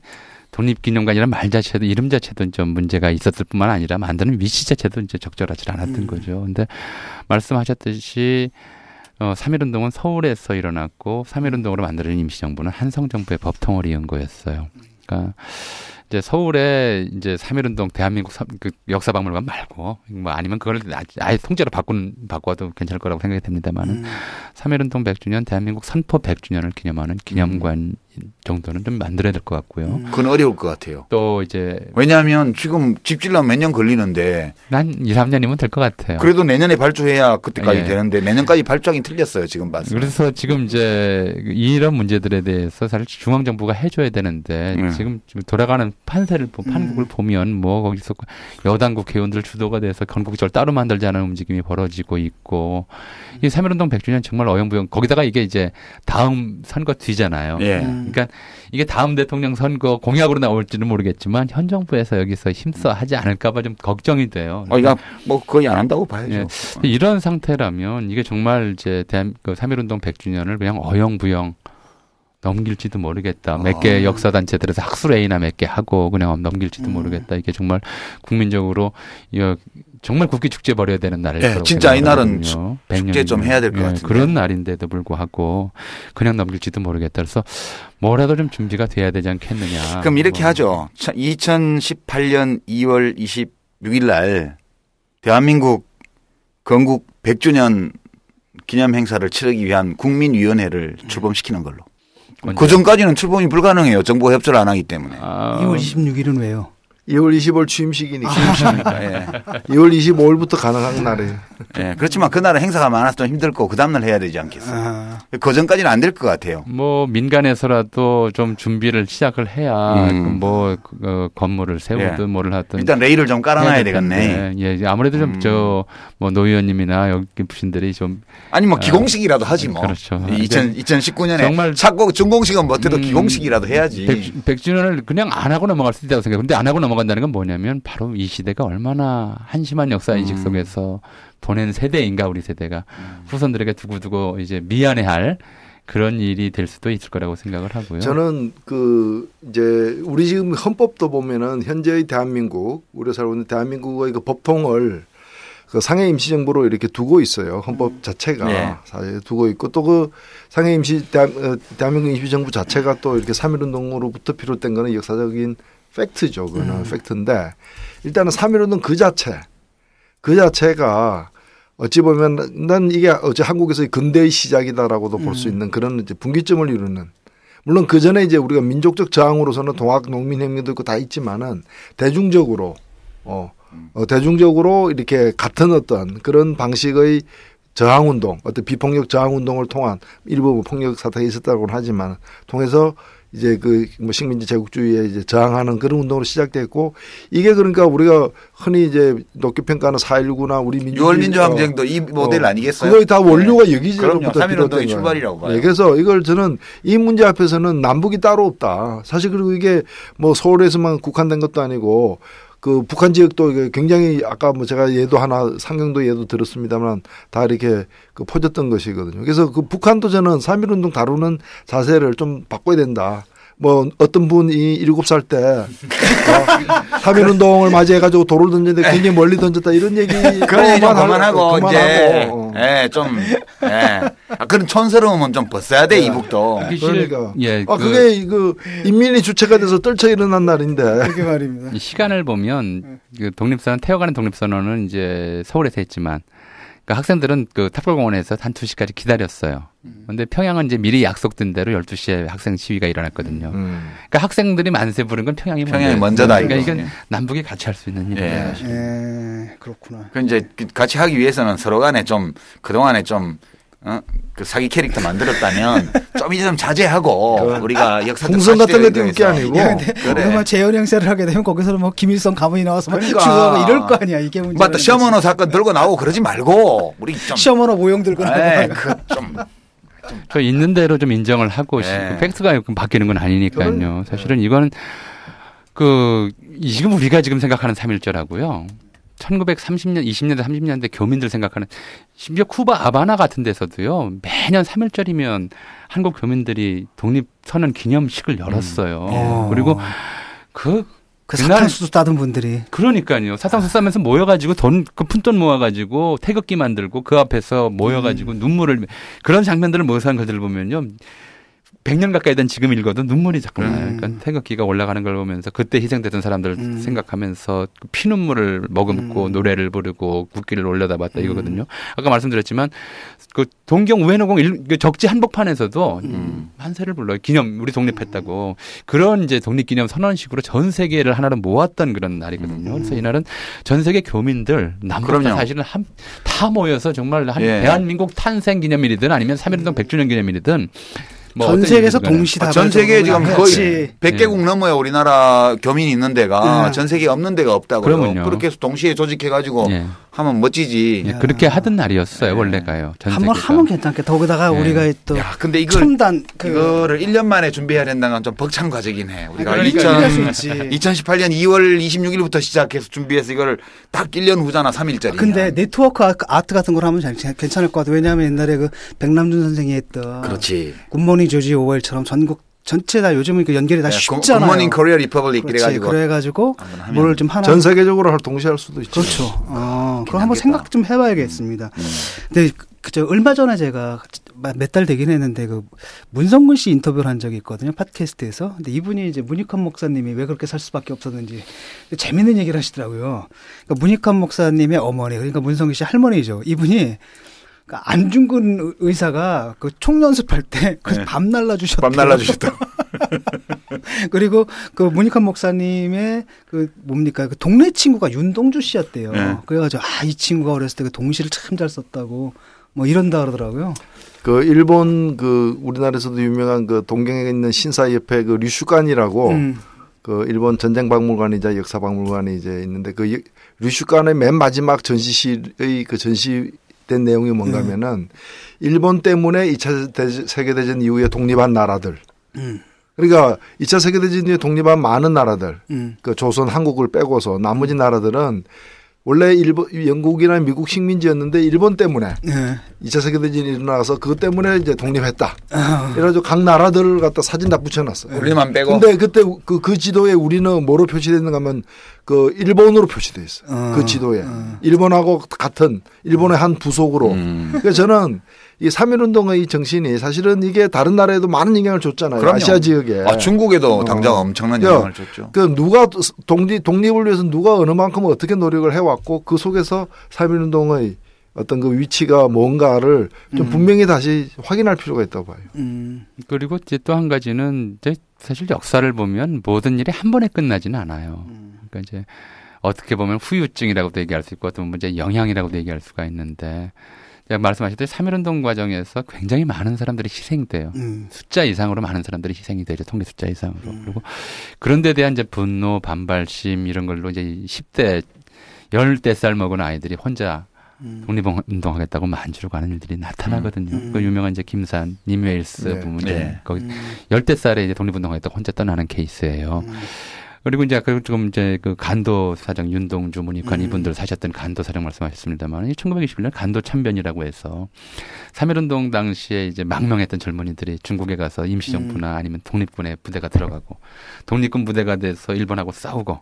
독립기념관이라는 말 자체도 이름 자체도 좀 문제가 있었을 뿐만 아니라 만드는 위치 자체도 이제 적절하지 않았던 거죠. 근데 말씀하셨듯이 3.1운동은 서울에서 일어났고 3.1운동으로 만들어진 임시정부는 한성정부의 법통을 이은 거였어요. 그러니까 이제 서울에 이제 3.1운동 대한민국 그 역사박물관 말고 뭐 아니면 그걸 아예 통째로 바꿔도 괜찮을 거라고 생각이 됩니다만은 3.1운동 100주년 대한민국 선포 100주년을 기념하는 기념관 정도는 좀 만들어야 될 것 같고요. 그건 어려울 것 같아요. 또 이제 왜냐하면 지금 집 질려면 몇 년 걸리는데 한 2, 3년이면 될 것 같아요. 그래도 내년에 발주해야 그때까지 예. 되는데 내년까지 발주하기 틀렸어요. 지금 봤어요. 그래서 지금 이제 이런 문제들에 대해서 사실 중앙정부가 해줘야 되는데 지금 돌아가는 판국을 보면 뭐 거기서 여당 국회의원들 주도가 돼서 건국절 따로 만들자는 움직임이 벌어지고 있고 이 3.1운동 100주년 정말 어영부영 거기다가 이게 이제 다음 선거 뒤잖아요. 예. 그러니까 이게 다음 대통령 선거 공약으로 나올지는 모르겠지만 현 정부에서 여기서 힘써 하지 않을까봐 좀 걱정이 돼요. 이거 뭐 거의 안 한다고 봐야죠. 예. 이런 상태라면 이게 정말 이제 3.1운동 100주년을 그냥 어영부영 넘길지도 모르겠다. 몇 개 역사단체들에서 학술회의나 몇 개 하고 그냥 넘길지도 모르겠다. 이게 정말 국민적으로 정말 국기 축제 벌여야 되는 날일 거라고 진짜 이 날은 생각하거든요. 축제 좀 해야 될 것 같은데. 그런 날인데도 불구하고 그냥 넘길지도 모르겠다. 그래서 뭐라도 좀 준비가 돼야 되지 않겠느냐. 그럼 이렇게 하죠. 2018년 2월 26일 날 대한민국 건국 100주년 기념 행사를 치르기 위한 국민위원회를 출범시키는 걸로. 그 전까지는 출범이 불가능해요. 정부가 협조를 안 하기 때문에. 2월 26일은 왜요? 2월 20일 취임식이니까. 예. 2월 25일부터 가능한 날이에요. 예. 그렇지만 그날은 행사가 많아서 좀 힘들고 그 다음날 해야 되지 않겠어요? 그 전까지는 안 될 것 같아요. 뭐 민간에서라도 좀 준비를 시작을 해야 건물을 세우든 뭐를 하든 일단 레일을 좀 깔아놔야 되겠네. 예, 아무래도 좀 뭐 노 의원님이나 여기 분들이 좀 아니 뭐 기공식이라도 하지 뭐. 그렇죠. 2019년에 정말 착고 준공식은 못해도 기공식이라도 해야지. 100주년을 그냥 안 하고 넘어갈 수 있다고 생각해요. 근데 안 하고 넘어간다는 건 뭐냐면 바로 이 시대가 얼마나 한심한 역사인식 속에서 보낸 세대인가 우리 세대가 후손들에게 두고두고 이제 미안해할 그런 일이 될 수도 있을 거라고 생각을 하고요. 저는 이제 우리 지금 헌법도 보면은 현재의 대한민국 우리가 살고 있는 대한민국의 그 법통을 그 상해 임시정부로 이렇게 두고 있어요. 헌법 자체가 사실 두고 있고 또 그 상해 대한민국 임시정부 자체가 또 이렇게 3.1운동으로부터 비롯된 거는 역사적인 팩트죠. 그거는 팩트인데 일단은 3.1운동 그 자체가 어찌 보면 난 이게 어째 한국에서의 근대의 시작이다라고도 볼 수 있는 그런 이제 분기점을 이루는 물론 그 전에 이제 우리가 민족적 저항으로서는 동학 농민혁명도 있고 다 있지만은 대중적으로 대중적으로 이렇게 같은 어떤 그런 방식의 저항운동, 어떤 비폭력 저항운동을 통한 일부 폭력 사태가 있었다고는 하지만 통해서 이제 뭐 식민지 제국주의에 이제 저항하는 그런 운동으로 시작됐고 이게 그러니까 우리가 흔히 이제 높게 평가하는 4.19나 우리 민주주의 6월 민주항쟁도 이 모델 아니겠어요? 그거의 다 원료가 여기저기부터 그럼요. 3.1운동의 출발이라고 봐요. 네, 그래서 이걸 저는 이 문제 앞에서는 남북이 따로 없다. 사실 그리고 이게 뭐 서울에서만 국한된 것도 아니고 그 북한 지역도 굉장히 아까 뭐 제가 예도 하나 상경도 예도 들었습니다만 다 이렇게 퍼졌던 것이거든요. 그래서 그 북한도 저는 3.1운동 다루는 자세를 좀 바꿔야 된다. 뭐 어떤 분이 7살 때 3.1운동을 맞이해가지고 돌을 던졌는데 굉장히 멀리 던졌다 이런 얘기 그런 얘기 좀 그만하고 이제 그런 촌스러움은 좀 벗어야 돼 이북도. 그러니까 그게 인민이 주체가 돼서 떨쳐 일어난 날인데. 그게 말입니다. 이 시간을 보면 그 독립선언 태워가는 독립선언은 이제 서울에서 했지만. 그러니까 학생들은 그 탑골공원에서 한 2시까지 기다렸어요. 그런데 평양은 이제 미리 약속된 대로 12시에 학생 시위가 일어났거든요. 그러니까 학생들이 만세 부른 건 평양이 먼저다. 그러니까 이건 남북이 같이 할 수 있는 일이에요. 그렇구나. 그 이제 같이 하기 위해서는 서로 간에 좀 그동안에 좀 그 사기 캐릭터 만들었다면 좀 이제 좀 자제하고 우리가 역사적 풍선 같은 거 띄울 게 아니고. 그러면 재현 행사를 하게 되면 거기서 뭐 김일성 가문이 나와서 주고하고 이럴 거 아니야. 이게 문제. 맞다. 시어머너 사건 들고 나오고 그러지 말고 우리 좀 시어머너 모형 들고 나오고. 저 있는 대로 좀 인정을 하고 팩트가 바뀌는 건 아니니까요. 사실은 이거는 지금 우리가 지금 생각하는 3.1절하고요. 1930년, 20년대, 30년대 교민들 생각하는 심지어 쿠바 아바나 같은 데서도요. 매년 3.1절이면 한국 교민들이 독립선언 기념식을 열었어요. 그리고 그 사탕수수 따던 분들이. 그러니까요. 사탕수수 싸면서 모여가지고 그 푼돈 모아가지고 태극기 만들고 그 앞에서 모여가지고 눈물을 그런 장면들을 모여서 한 것들을 보면요. 100년 가까이 된 지금 읽어도 눈물이 자꾸 나요. 그러니까 태극기가 올라가는 걸 보면서 그때 희생됐던 사람들 생각하면서 피눈물을 머금고 노래를 부르고 국기를 올려다봤다 이거거든요. 아까 말씀드렸지만 그 동경 우에노공 적지 한복판에서도 한세를 불러요. 기념 우리 독립했다고. 그런 이제 독립기념 선언식으로 전 세계를 하나로 모았던 그런 날이거든요. 그래서 이날은 전 세계 교민들 남북 다 사실은 다 모여서 정말 대한민국 탄생 기념일이든 아니면 3.1운동 100주년 기념일이든 전 세계에서 동시다발. 전 세계에 지금 거의 100개국 넘어야 우리나라 교민이 있는 데가 전 세계에 없는 데가 없다고요. 그렇게 해서 동시에 조직해가지고 하면 멋지지. 그렇게 하던 날이었어요. 원래가요. 한번 하면 괜찮겠다. 거기다가 우리가 또 근데 첨단 이거를 1년 만에 준비해야 된다는 건 좀 벅찬 과제긴 해. 우리가 2018년 2월 26일부터 시작해서 준비해서 이거를 딱 1년 후잖아. 3일짜리. 근데 네트워크 아트 같은 걸 하면 괜찮을 것 같아. 왜냐하면 옛날에 그 백남준 선생이 했던 그렇지. 굿모닝 조지 오웰처럼 전국 전체 다 요즘은 그 연결이 다 쉽잖아요. 굿모닝 코리아 리퍼블릭 그래가지고 뭘 좀 하나 전 세계적으로 동시에 할 수도 있죠. 그렇죠. 그럼 한번 생각 좀 해봐야겠습니다. 근데 그저 얼마 전에 제가 몇 달 되긴 했는데 그 문성근 씨 인터뷰를 한 적이 있거든요. 팟캐스트에서. 근데 이분이 이제 문익환 목사님이 왜 그렇게 살 수밖에 없었는지 재밌는 얘기를 하시더라고요. 그러니까 문익환 목사님의 어머니, 그러니까 문성근 씨 할머니죠. 이분이 그러니까 안중근 의사가 그 총 연습할 때 밤 날라주셨다. 밤 날라주셨다. 그리고 그 문익환 목사님의 그 뭡니까 그 동네 친구가 윤동주 씨였대요. 그래가지고 이 친구가 어렸을 때 그 동시를 참 잘 썼다고 뭐 이런다 그러더라고요. 그 일본 그 우리나라에서도 유명한 그 동경에 있는 신사협회 그 류슈관이라고 그 일본 전쟁박물관이자 역사박물관이 이제 있는데 그 류슈관의 맨 마지막 전시실의 그 전시된 내용이 뭔가면은 일본 때문에 2차 세계대전 이후에 독립한 나라들. 그러니까 2차 세계대전 이후에 독립한 많은 나라들. 그 조선, 한국을 빼고서 나머지 나라들은 원래 영국이나 미국 식민지였는데 일본 때문에 2차 세계대전이 일어나서 그것 때문에 이제 독립했다. 그래가지고 각 나라들을 갖다 사진 다 붙여놨어요. 우리만 빼고. 근데 그때 그 지도에 우리는 뭐로 표시됐는가 하면 그 일본으로 표시돼 있어요. 그 지도에. 일본하고 같은 일본의 한 부속으로. 그래서 저는 이 3.1운동의 정신이 사실은 이게 다른 나라에도 많은 영향을 줬잖아요. 그럼요. 아시아 지역에. 중국에도 당장 엄청난 영향을 줬죠. 그 누가 독립을 위해서 누가 어느 만큼 어떻게 노력을 해왔고 그 속에서 3.1운동의 어떤 그 위치가 뭔가를 좀 분명히 다시 확인할 필요가 있다고 봐요. 그리고 이제 또 한 가지는 이제 사실 역사를 보면 모든 일이 한 번에 끝나지는 않아요. 그러니까 이제 어떻게 보면 후유증이라고도 얘기할 수 있고 어떤 문제 영향이라고도 얘기할 수가 있는데 제가 말씀하셨듯이 3.1운동 과정에서 굉장히 많은 사람들이 희생돼요. 숫자 이상으로 많은 사람들이 희생이 되죠. 통계 숫자 이상으로. 그리고 그런 데 대한 이제 분노, 반발심 이런 걸로 이제 10대, 10살 먹은 아이들이 혼자 독립운동하겠다고 만주로 가는 일들이 나타나거든요. 그 유명한 이제 김산, 님웨일스 부분. 거기 10대살에 이제 독립운동하겠다고 혼자 떠나는 케이스예요. 그리고 이제 지금 이제 그 간도 사장 윤동주, 문익환 이분들 사셨던 간도 사장 말씀하셨습니다만 1921년 간도 참변이라고 해서 3.1운동 당시에 이제 망명했던 젊은이들이 중국에 가서 임시정부나 아니면 독립군에 부대가 들어가고 독립군 부대가 돼서 일본하고 싸우고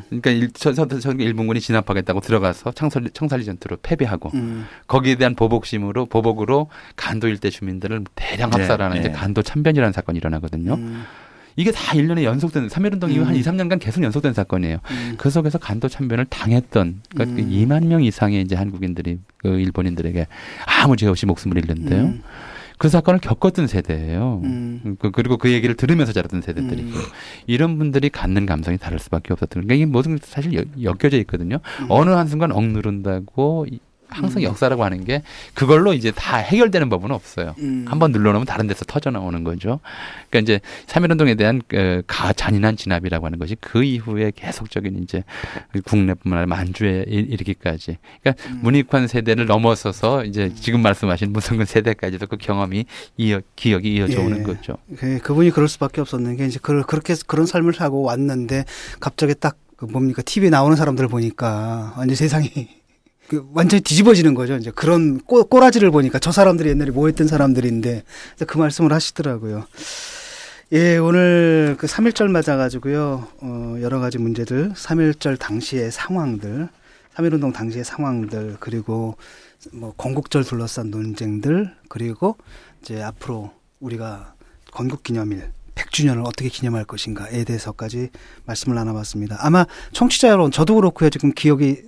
그러니까 일본군이 진압하겠다고 들어가서 청살리 전투로 패배하고 거기에 대한 보복으로 간도 일대 주민들을 대량 학살하는 이제 간도 참변이라는 사건이 일어나거든요. 이게 다 1년에 연속된 3.1운동 이후 한 2, 3년간 계속 연속된 사건이에요. 그 속에서 간도 참변을 당했던 그러니까 2만 명 이상의 이제 한국인들이 그 일본인들에게 아무 죄 없이 목숨을 잃는데요. 그 사건을 겪었던 세대예요. 그리고 그 얘기를 들으면서 자랐던 세대들이고 이런 분들이 갖는 감성이 다를 수밖에 없었던. 그러니까 이게 모든 사실 엮여져 있거든요. 어느 한순간 억누른다고 항상 역사라고 하는 게 그걸로 이제 다 해결되는 법은 없어요. 한번 눌러놓으면 다른 데서 터져 나오는 거죠. 그러니까 이제 3.1운동에 대한 잔인한 진압이라고 하는 것이 그 이후에 계속적인 이제 국내뿐만 아니라 만주에 이르기까지. 그러니까 문익환 세대를 넘어서서 이제 지금 말씀하신 문성근 세대까지도 그 경험이 기억이 이어져 오는 거죠. 그분이 그럴 수밖에 없었는 게 이제 그렇게 그런 삶을 하고 왔는데 갑자기 딱 뭡니까 TV에 나오는 사람들을 보니까 완전 세상이 완전히 뒤집어지는 거죠. 이제 그런 꼬라지를 보니까 저 사람들이 옛날에 뭐 했던 사람들인데 그 말씀을 하시더라고요. 예, 오늘 그 3.1절 맞아가지고요, 여러 가지 문제들, 3.1절 당시의 상황들, 3.1운동 당시의 상황들, 그리고 뭐 건국절 둘러싼 논쟁들, 그리고 이제 앞으로 우리가 건국기념일 100주년을 어떻게 기념할 것인가에 대해서까지 말씀을 나눠봤습니다. 아마 청취자 여러분, 저도 그렇고요, 지금 기억이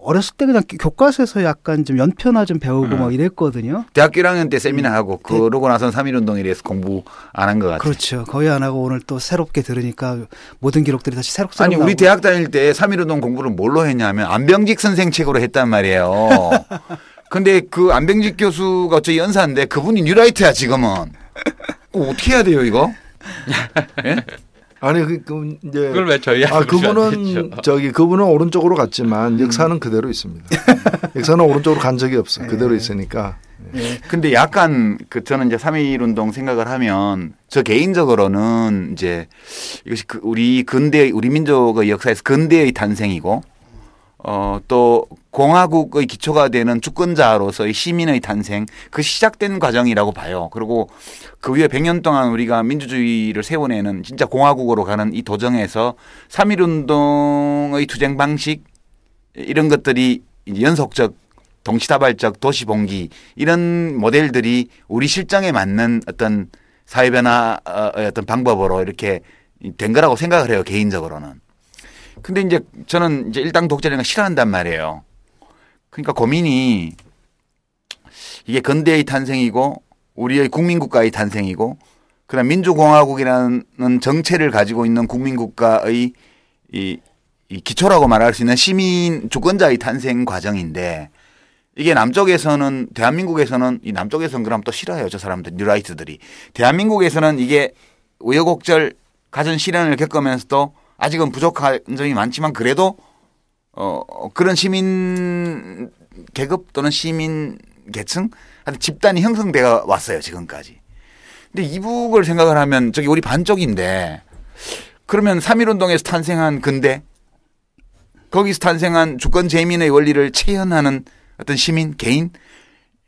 어렸을 때 그냥 교과서에서 약간 좀 연표나 좀 배우고 막 이랬거든요. 대학교 1학년 때 세미나 하고 그러고 나서는 3.1운동에 대해서 공부 안 한 것 같아요. 그렇죠. 거의 안 하고 오늘 또 새롭게 들으니까 모든 기록들이 다시 새록새록 아니 우리 나오고. 대학 다닐 때 3.1운동 공부를 뭘로 했냐면 안병직 선생 책으로 했단 말이에요. 근데 그 안병직 교수가 저희 연사인데 그분이 뉴라이트야 지금은. 어떻게 해야 돼요 이거? 예? 아니 그 이제 그걸 왜 저희한테 그분은 그분은 오른쪽으로 갔지만 역사는 그대로 있습니다. 역사는 오른쪽으로 간 적이 없어. 그대로 있으니까. 근데 약간 저는 이제 3.1운동 생각을 하면 저 개인적으로는 이제 이것이 우리 민족의 역사에서 근대의 탄생이고 또 공화국의 기초가 되는 주권자로서의 시민의 탄생, 그 시작된 과정이라고 봐요. 그리고 그 위에 100년 동안 우리가 민주주의를 세워내는 진짜 공화국으로 가는 이 도정에서 3.1운동의 투쟁 방식 이런 것들이 이제 연속적, 동시다발적, 도시봉기 이런 모델들이 우리 실정에 맞는 어떤 사회변화의 어떤 방법으로 이렇게 된 거라고 생각을 해요. 개인적으로는. 근데 이제 저는 이제 일당 독재라는 걸 싫어한단 말이에요. 그러니까 고민이 이게 근대의 탄생이고 우리의 국민국가의 탄생이고 그다음 민주공화국이라는 정체를 가지고 있는 국민국가의 이 기초라고 말할 수 있는 시민 주권자의 탄생 과정인데 이게 남쪽에서는 대한민국에서는 이 남쪽에서는 그럼 또 싫어해요. 저 사람들 뉴라이트들이. 대한민국에서는 이게 우여곡절 가전 시련을 겪으면서도 아직은 부족한 점이 많지만 그래도 그런 시민 계급 또는 시민 계층 집단이 형성돼 왔어요 지금까지. 근데 이북을 생각을 하면 저기 우리 반쪽인데 그러면 3.1운동에서 탄생한 근대 거기서 탄생한 주권 재민의 원리를 체현하는 어떤 시민 개인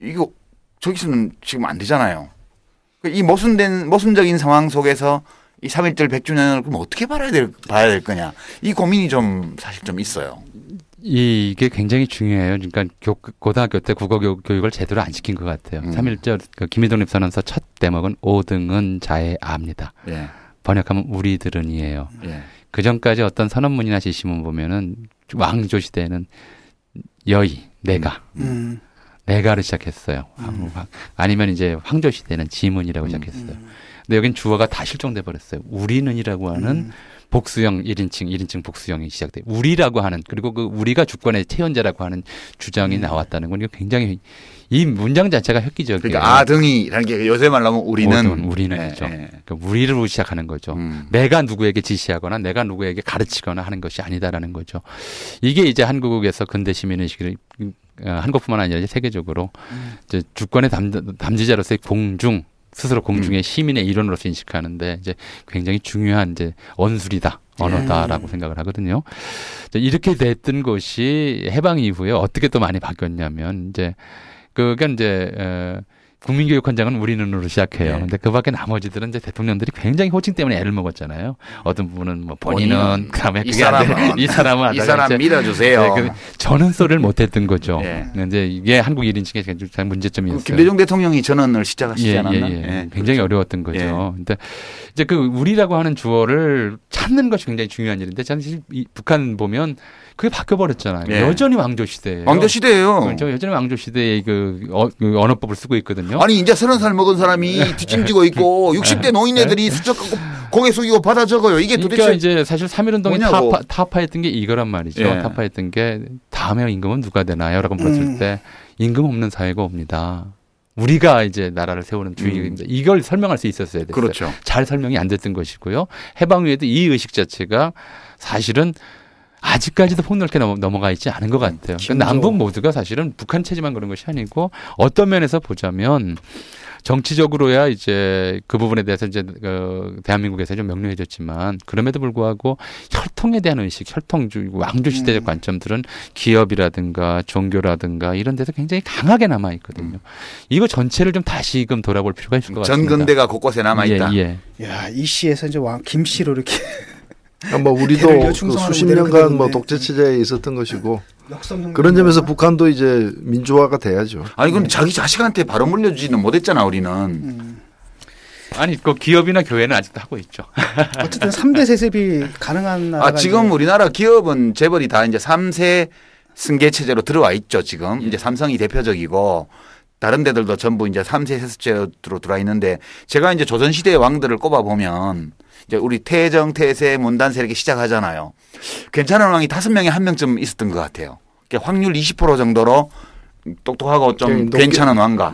이거 저기서는 지금 안 되잖아요. 이 모순적인 상황 속에서 이 3.1절 100주년을 그럼 어떻게 봐야 될 거냐. 이 고민이 좀 사실 좀 있어요. 이게 굉장히 중요해요. 그러니까 고등학교 때 국어 교육을 제대로 안 시킨 것 같아요. 3.1절 김일독립선언서 첫 대목은 오등은 자의 아입니다. 예. 번역하면 우리들은이에요. 예. 그 전까지 어떤 선언문이나 지시문 보면은 왕조 시대에는 여의, 내가를 시작했어요. 아니면 이제 황조 시대는 지문이라고 시작했어요. 근데 여긴 주어가 다 실종돼 버렸어요. 우리는이라고 하는 복수형 1인칭 복수형이 시작돼. 우리라고 하는 그리고 그 우리가 주권의 체현자라고 하는 주장이 나왔다는 건 이거 굉장히 이 문장 자체가 획기적이에요. 그러니까 아등이라는 게 요새 말로 하면 우리는이죠. 그러니까 우리로 시작하는 거죠. 내가 누구에게 지시하거나 내가 누구에게 가르치거나 하는 것이 아니다라는 거죠. 이게 이제 한국에서 근대 시민의식을 한국뿐만 아니라 세계적으로 이제 주권의 담지자로서의 스스로 공중의 시민의 일원으로서 인식하는데 이제 굉장히 중요한 이제 언어다라고 생각을 하거든요. 이렇게 됐던 것이 해방 이후에 어떻게 또 많이 바뀌었냐면 이제 그게 이제 국민교육헌장은 우리는으로 시작해요. 근데 그 밖에 나머지들은 이제 대통령들이 굉장히 호칭 때문에 애를 먹었잖아요. 어떤 부분은 뭐 본인은 그다음에 이 사람 믿어주세요. 네, 저는 소리를 못했던 거죠. 근데 이게 한국 1인칭의 굉장히 문제점이었어요. 김대중 대통령이 전원을 시작하시지 않았나? 굉장히 어려웠던 거죠. 근데 이제 그 우리라고 하는 주어를 찾는 것이 굉장히 중요한 일인데 저는 사실 북한 보면 그게 바뀌어버렸잖아요. 여전히 왕조 시대예요. 왕조 시대예요. 여전히 왕조 시대의 그 언어법을 쓰고 있거든요. 아니 이제 30살 먹은 사람이 뒷짐지고 있고 60대 노인네들이 수첩 갖고 고개 숙이고 받아 적어요. 이게 도대체 그러니까 이제 사실 3.1운동이 타파했던 게 이거란 말이죠. 타파했던 게 다음에 임금은 누가 되나요? 라고 물었을 때 임금 없는 사회가 옵니다. 우리가 이제 나라를 세우는 주의입니다. 이걸 설명할 수 있었어야 됐어요. 그렇죠. 잘 설명이 안 됐던 것이고요. 해방 후에도 이 의식 자체가 사실은 아직까지도 폭넓게 넘어가 있지 않은 것 같아요. 그러니까 남북 모두가 사실은 북한 체제만 그런 것이 아니고 어떤 면에서 보자면 정치적으로야 이제 그 부분에 대해서 이제 대한민국에서 좀 명료해졌지만 그럼에도 불구하고 혈통에 대한 의식, 혈통주의, 왕조 시대적 관점들은 기업이라든가 종교라든가 이런 데서 굉장히 강하게 남아 있거든요. 이거 전체를 좀 다시금 돌아볼 필요가 있을 것 같습니다. 전근대가 곳곳에 남아 있다. 예. 야, 이 시에서 이제 김씨로 이렇게 뭐 우리도 그 수십 년간 뭐 독재 체제에 있었던 것이고 그런 점에서 북한도 이제 민주화가 돼야죠. 아니 그럼 자기 자식한테 바로 물려주지는 못했잖아 우리는. 아니 그 기업이나 교회는 아직도 하고 있죠. 어쨌든 3대 세습이 가능한 나라가 지금 우리나라 기업은 재벌이 다 이제 3세 승계 체제로 들어와 있죠. 지금 이제 삼성이 대표적이고 다른 데들도 전부 이제 3세 세습제로 들어와 있는데 제가 이제 조선시대의 왕들을 꼽아 보면 이제 우리 태정, 태세, 문단세 이렇게 시작하잖아요. 괜찮은 왕이 5명에 1명쯤 있었던 것 같아요. 확률 20% 정도로 똑똑하고 좀 괜찮은 왕가.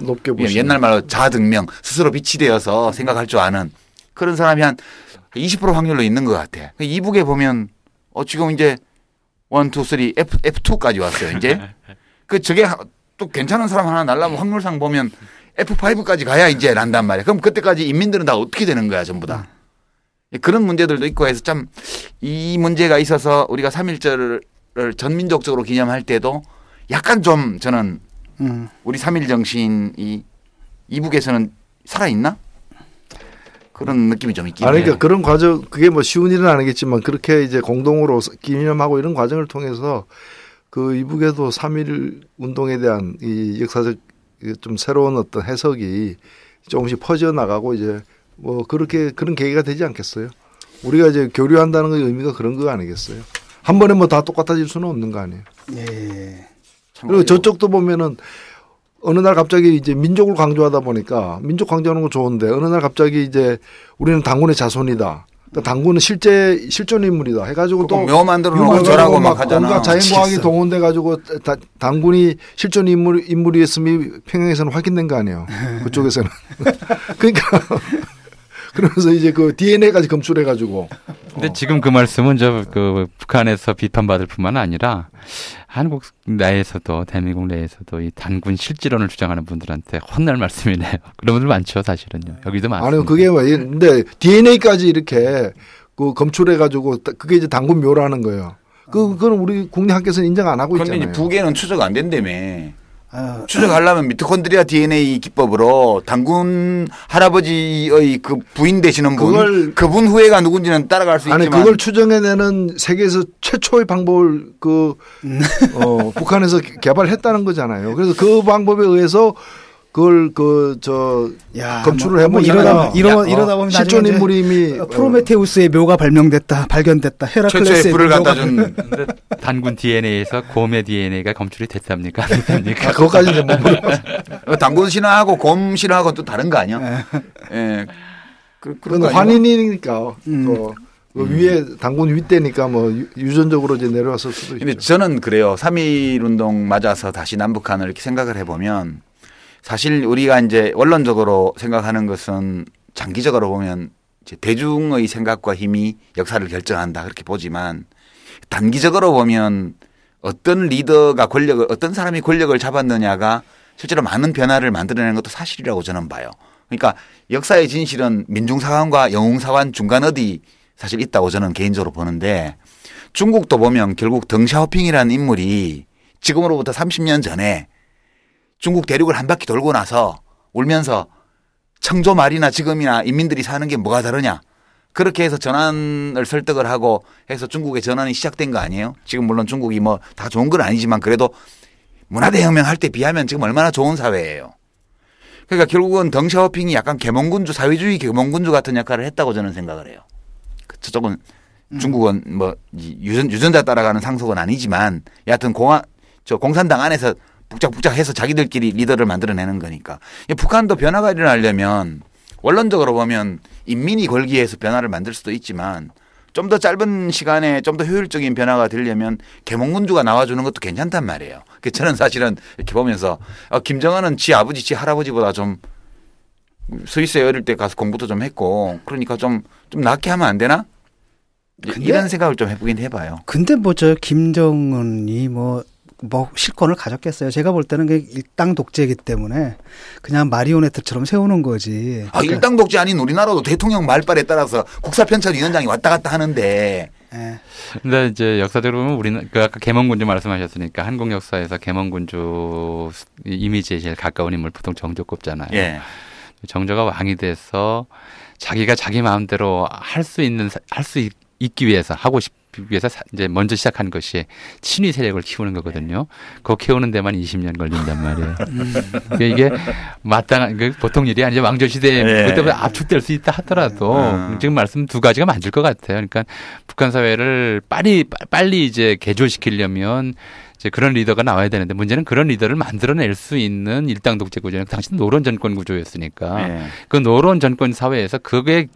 옛날 말로 자등명, 스스로 빛이 되어서 생각할 줄 아는 그런 사람이 한 20% 확률로 있는 것 같아. 이북에 보면 지금 이제 1, 2, 3, F2까지 왔어요. 이제 저게 또 괜찮은 사람 하나 날라면 확률상 보면 F5까지 가야 이제 난단 말이야. 그럼 그때까지 인민들은 다 어떻게 되는 거야 전부 다. 그런 문제들도 있고 해서 참 이 문제가 있어서 우리가 3.1절을 전민족적으로 기념할 때도 약간 좀 저는 우리 3.1 정신이 이북에서는 살아있나? 그런 느낌이 좀 있긴 해요. 그러니까 그런 과정 그게 뭐 쉬운 일은 아니겠지만 그렇게 이제 공동으로 기념하고 이런 과정을 통해서 그 이북에도 3.1 운동에 대한 이 역사적 좀 새로운 어떤 해석이 조금씩 퍼져 나가고 이제 뭐 그렇게 그런 계기가 되지 않겠어요? 우리가 이제 교류한다는 거 의미가 그런 거 아니겠어요? 한 번에 뭐 다 똑같아질 수는 없는 거 아니에요? 예. 그리고 저쪽도 보면은 어느 날 갑자기 이제 민족을 강조하다 보니까 민족 강조하는 거 좋은데 어느 날 갑자기 이제 우리는 당군의 자손이다. 그러니까 당군은 실존 인물이다. 해가지고 또 묘 만들어 놓고 저라고 막 하잖아. 뭔가 자연과학이 동원돼 가지고 당군이 실존 인물이었음이 평양에서는 확인된 거 아니에요. 그쪽에서는. 그러니까 그러면서 이제 그 DNA까지 검출해 가지고. 근데 지금 그 말씀은 그 북한에서 비판받을 뿐만 아니라 한국 내에서도 대한민국 내에서도 이 단군 실질론을 주장하는 분들한테 혼날 말씀이네요. 그런 분들 많죠, 사실은요. 여기도 많습니다. 아니요, 그게 뭐 근데 DNA까지 이렇게 그 검출해 가지고 그게 이제 단군 묘라는 거예요. 그거는 우리 국내 학계에서는 인정 안 하고 있잖아요. 그런데 북에는 추적 안 된다며. 추적하려면 미토콘드리아 DNA 기법으로 당군 할아버지의 그 부인 되시는 그분 후예가 누군지는 따라갈 수 있지만 그걸 추정해내는 세계에서 최초의 방법을 북한에서 개발했다는 거잖아요. 그래서 그 방법에 의해서 그걸 검출을 해보면 이러다 보면 실존 인물이 이미 프로메테우스의 묘가 발견됐다. 헤라클레스의 불을 갖다 준 단군 DNA에서 곰의 DNA가 검출이 됐답니까? 안 됐답니까? 그것까지 이제 못 물어봤어요. 당군 신화하고 곰 신화하고 또 다른 거 아니야? 예. 그런 환인이니까 그 위에 당군 윗대니까 뭐 유전적으로 이제 내려왔을 수도 있죠. 근데 저는 그래요. 3.1 운동 맞아서 다시 남북한을 이렇게 생각을 해보면. 사실 우리가 이제 원론적으로 생각하는 것은 장기적으로 보면 이제 대중의 생각과 힘이 역사를 결정한다 그렇게 보지만 단기적으로 보면 어떤 리더가 어떤 사람이 권력을 잡았느냐가 실제로 많은 변화를 만들어내는 것도 사실이라고 저는 봐요. 그러니까 역사의 진실은 민중사관과 영웅사관 중간 어디 사실 있다고 저는 개인적으로 보는데 중국도 보면 결국 덩샤오핑이라는 인물이 지금으로부터 30년 전에 중국 대륙을 한 바퀴 돌고 나서 울면서 청조 말이나 지금이나 인민들이 사는 게 뭐가 다르냐. 그렇게 해서 전환을 설득을 하고 해서 중국의 전환이 시작된 거 아니에요? 지금 물론 중국이 뭐 다 좋은 건 아니지만 그래도 문화대혁명 할 때 비하면 지금 얼마나 좋은 사회예요. 그러니까 결국은 덩샤오핑이 약간 계몽군주, 사회주의 계몽군주 같은 역할을 했다고 저는 생각을 해요. 저쪽은 중국은 뭐 유전자 따라가는 상속은 아니지만 여하튼 공산당 안에서 북적북적해서 자기들끼리 리더를 만들어내는 거니까. 북한도 변화가 일어나려면 원론적으로 보면 인민이 걸기 위해서 변화를 만들 수도 있지만 좀 더 짧은 시간에 좀 더 효율적인 변화가 되려면 계몽군주가 나와주는 것도 괜찮단 말이에요. 저는 사실은 이렇게 보면서 김정은은 지 아버지, 지 할아버지보다 좀 스위스에 어릴 때 가서 공부도 좀 했고 그러니까 좀 낫게 하면 안 되나? 이런 생각을 좀 해보긴 해봐요. 근데 뭐 저 김정은이 뭐 실권을 가졌겠어요. 제가 볼 때는 그 일당 독재이기 때문에 그냥 마리오네트처럼 세우는 거지. 그러니까 일당 독재 아닌 우리나라도 대통령 말발에 따라서 국사편찬위원장이 왔다 갔다 하는데. 예. 근데 이제 역사적으로 보면 우리는 그 아까 계몽군주 말씀하셨으니까 한국 역사에서 계몽군주 이미지에 제일 가까운 인물 보통 정조 꼽잖아요. 예. 정조가 왕이 돼서 자기가 자기 마음대로 할 수 있기 위해서 하고 싶기 위해서 이제 먼저 시작한 것이 친위 세력을 키우는 거거든요. 그거 키우는 데만 20년 걸린단 말이에요. 그러니까 이게 마땅한 보통 일이 아니죠. 왕조 시대에 그때보다 압축될 수 있다 하더라도 지금 말씀 두 가지가 맞을 것 같아요. 그러니까 북한 사회를 빨리 이제 개조시키려면 이제 그런 리더가 나와야 되는데 문제는 그런 리더를 만들어낼 수 있는 일당 독재 구조는 당시 노론 정권 구조였으니까 그 노론 정권 사회에서 그게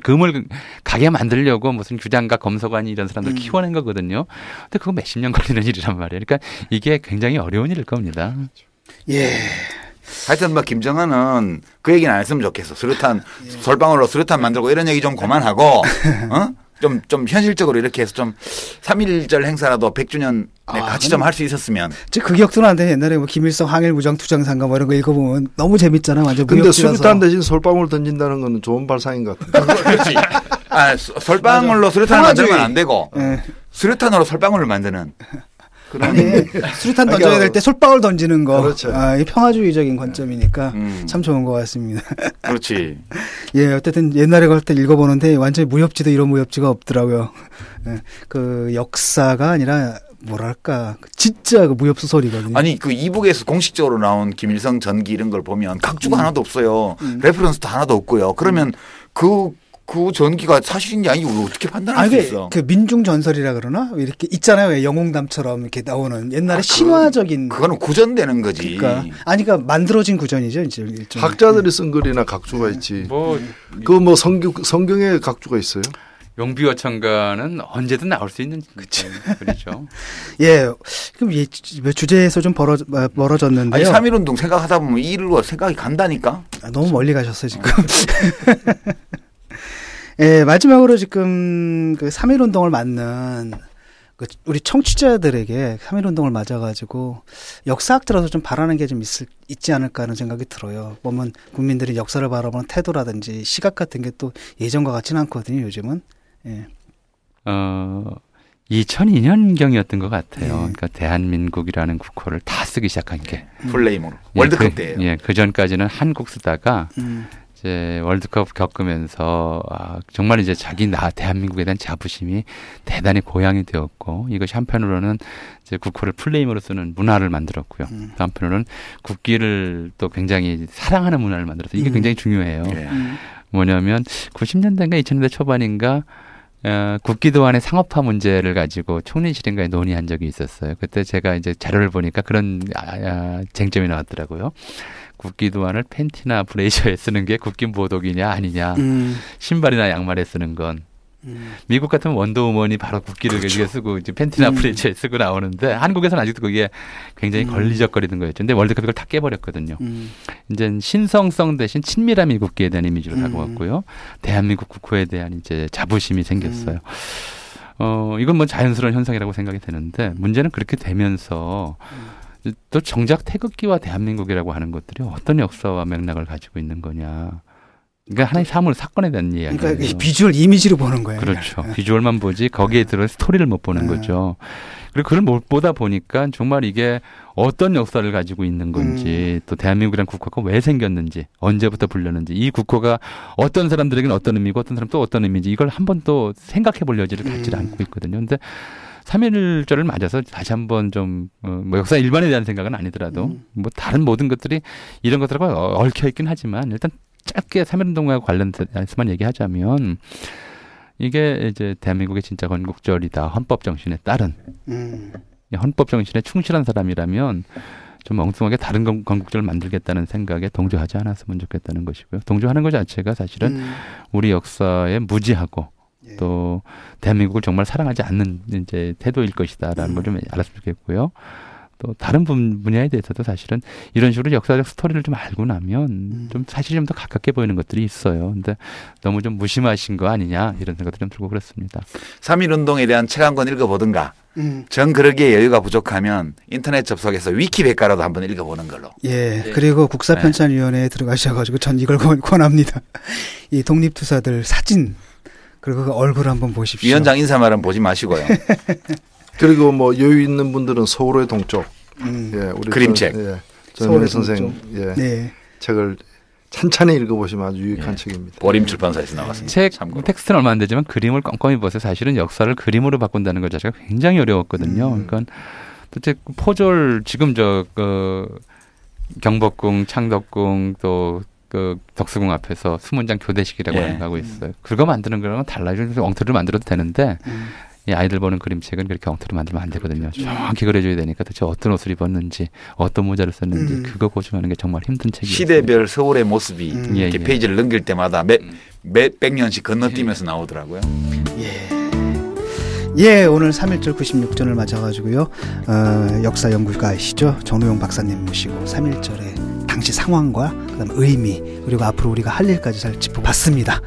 금을 가게 만들려고 무슨 규장과 검소관이 이런 사람들 키워낸 거거든요. 근데 그거 몇십 년 걸리는 일이란 말이에요. 그러니까 이게 굉장히 어려운 일일 겁니다. 예. 하여튼 뭐 김정은은 그 얘기는 안 했으면 좋겠어. 솔방울로 수류탄 만들고 이런 얘기 좀 그만하고 좀 현실적으로 이렇게 해서 좀 3.1절 행사라도 100주년 같이 좀 할 수 있었으면. 그 기억도 나는데 옛날에 뭐 김일성 항일 무장 투쟁상가 뭐 이런 거 읽어보면 너무 재밌잖아요. 완전 근데 수류탄 대신 솔방울 던진다는 건 좋은 발상인 것 같아요. 그렇지. 솔방울로 수류탄을 만들면 안 되고 수류탄으로 솔방울을 만드는. 아니, 수류탄 던져야 될 때 솔방울 던지는 거. 그렇죠. 이 평화주의적인 관점이니까 참 좋은 것 같습니다. 그렇지. 예, 어쨌든 옛날에 갈 때 읽어보는데 완전히 무협지도 이런 무협지가 없더라고요. 그 역사가 아니라 뭐랄까 진짜 그 무협 소설이거든요. 아니 그 이북에서 공식적으로 나온 김일성 전기 이런 걸 보면 각주가 하나도 없어요. 레퍼런스도 하나도 없고요. 그러면 그 전기가 사실인지 아니고 어떻게 판단할 수 있어? 그 민중 전설이라 그러나 이렇게 있잖아요. 왜 영웅담처럼 이렇게 나오는 옛날에 신화적인. 그거는 구전되는 거지. 그러니까 그러니까 만들어진 구전이죠. 이제 학자들이 쓴 글이나 각주가 있지. 뭐 성경에 각주가 있어요? 용비어 청가는 언제든 나올 수 있는 그렇죠. 예, 그럼 주제에서 좀 멀어졌는데요. 아니 3.1운동 생각하다 보면 이 일로 생각이 간다니까. 너무 멀리 가셨어요 지금. 예, 마지막으로 지금 그 3.1운동을 맞는 우리 청취자들에게 3.1운동을 맞아가지고 역사학자로서 좀 바라는 게 좀 있지 않을까 하는 생각이 들어요. 보면 국민들이 역사를 바라보는 태도라든지 시각 같은 게 또 예전과 같지는 않거든요, 요즘은. 예. 2002년경이었던 것 같아요. 그러니까 대한민국이라는 국호를 다 쓰기 시작한 게. 플레임으로. 월드컵 때예요. 예, 그 전까지는 한국 쓰다가 이제 월드컵 겪으면서 정말 이제 대한민국에 대한 자부심이 대단히 고양이 되었고 이것이 한편으로는 이제 국호를 플레임으로 쓰는 문화를 만들었고요. 또 한편으로는 국기를 또 굉장히 사랑하는 문화를 만들어서 이게 굉장히 중요해요. 뭐냐면 90년대인가 2000년대 초반인가 국기도안의 상업화 문제를 가지고 총리실인가에 논의한 적이 있었어요. 그때 제가 이제 자료를 보니까 그런 쟁점이 나왔더라고요. 국기도안을 팬티나 브레이저에 쓰는 게 국기보독이냐 아니냐. 신발이나 양말에 쓰는 건. 미국 같으면 원더우먼이 바로 국기를 그렇죠. 쓰고 이제 팬티나 브레이저에 쓰고 나오는데 한국에서는 아직도 그게 굉장히 걸리적거리는 거였죠. 근데 월드컵 이걸 다 깨버렸거든요. 이제 신성성 대신 친밀함이 국기에 대한 이미지로 다가왔고요. 대한민국 국호에 대한 이제 자부심이 생겼어요. 이건 뭐 자연스러운 현상이라고 생각이 되는데 문제는 그렇게 되면서 또 정작 태극기와 대한민국이라고 하는 것들이 어떤 역사와 맥락을 가지고 있는 거냐. 그러니까 하나의 사건에 대한 이야기예요. 그러니까 비주얼 이미지로 보는 거예요. 그렇죠. 비주얼만 보지 거기에 들어 스토리를 못 보는 거죠. 그리고 그걸 못 보다 보니까 정말 이게 어떤 역사를 가지고 있는 건지 또 대한민국이라는 국호가 왜 생겼는지 언제부터 불렸는지 이 국호가 어떤 사람들에게는 어떤 의미고 어떤 사람 또 어떤 의미인지 이걸 한 번 또 생각해 볼 여지를 갖지 않고 있거든요. 그런데 3.1절을 맞아서 다시 한번 좀 뭐 역사 일반에 대한 생각은 아니더라도 뭐 다른 모든 것들이 이런 것들하고 얽혀 있긴 하지만 일단 짧게 3.1운동과 관련해서만 얘기하자면 이게 이제 대한민국의 진짜 건국절이다. 헌법 정신에 따른 헌법 정신에 충실한 사람이라면 좀 엉뚱하게 다른 건국절을 만들겠다는 생각에 동조하지 않았으면 좋겠다는 것이고요. 동조하는 것 자체가 사실은 우리 역사에 무지하고 또 대한민국을 정말 사랑하지 않는 이제 태도일 것이다라는 걸 좀 알았으면 좋겠고요. 또 다른 분야에 대해서도 사실은 이런 식으로 역사적 스토리를 좀 알고 나면 좀 사실 좀 더 가깝게 보이는 것들이 있어요. 근데 너무 좀 무심하신 거 아니냐 이런 생각도 좀 들고 그렇습니다. 3.1운동에 대한 책 한 권 읽어보든가 전 그러기에 여유가 부족하면 인터넷 접속해서 위키백과라도 한번 읽어보는 걸로. 예. 그리고 국사편찬위원회에 들어가셔가지고 전 이걸 권합니다. 이 독립투사들 사진 그리고 그 얼굴 한번 보십시오. 위원장 인사말은 보지 마시고요. 그리고 뭐 여유 있는 분들은 서울의 동쪽, 예, 우리 그림책, 전현희 선생 책을 찬찬히 읽어보시면 아주 유익한 책입니다. 보림 출판사에서 나왔습니다. 책 텍스트는 얼마 안 되지만 그림을 꼼꼼히 보세요. 사실은 역사를 그림으로 바꾼다는 것 자체가 굉장히 어려웠거든요. 그러니까 도대체 포졸 지금 경복궁, 창덕궁 또 그 덕수궁 앞에서 수문장 교대식이라고 하고 있어요. 그거 만드는 거랑은 달라요. 엉터리를 만들어도 되는데 이 아이들 보는 그림책은 그렇게 엉터리 만들면 안 되거든요. 정확히 그려줘야 되니까 도대체 어떤 옷을 입었는지 어떤 모자를 썼는지 그거 고증하는 게 정말 힘든 책이에요. 시대별 서울의 모습이 이렇게 페이지를 넘길 때마다 몇백 년씩 건너뛰면서 나오더라고요. 예, 오늘 3.1절 96전을 맞아가지고요. 역사 연구가이시죠. 전우용 박사님 모시고 3.1절의 당시 상황과 그다음 의미 그리고 앞으로 우리가 할 일까지 잘 짚어봤습니다.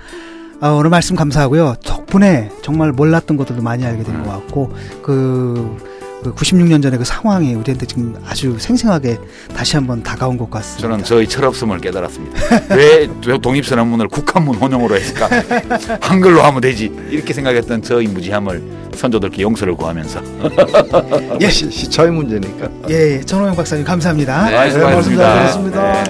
오늘 말씀 감사하고요. 덕분에 정말 몰랐던 것들도 많이 알게 된 것 같고 그 96년 전의 그 상황이 우리한테 지금 아주 생생하게 다시 한번 다가온 것 같습니다. 저는 저의 철없음을 깨달았습니다. 왜 독립선언문을 국한문 혼용으로 했을까? 한글로 하면 되지. 이렇게 생각했던 저의 무지함을 선조들께 용서를 구하면서. 시차의 문제니까. 예, 전호영 박사님 감사합니다. 네, 수고하셨습니다. 고맙습니다.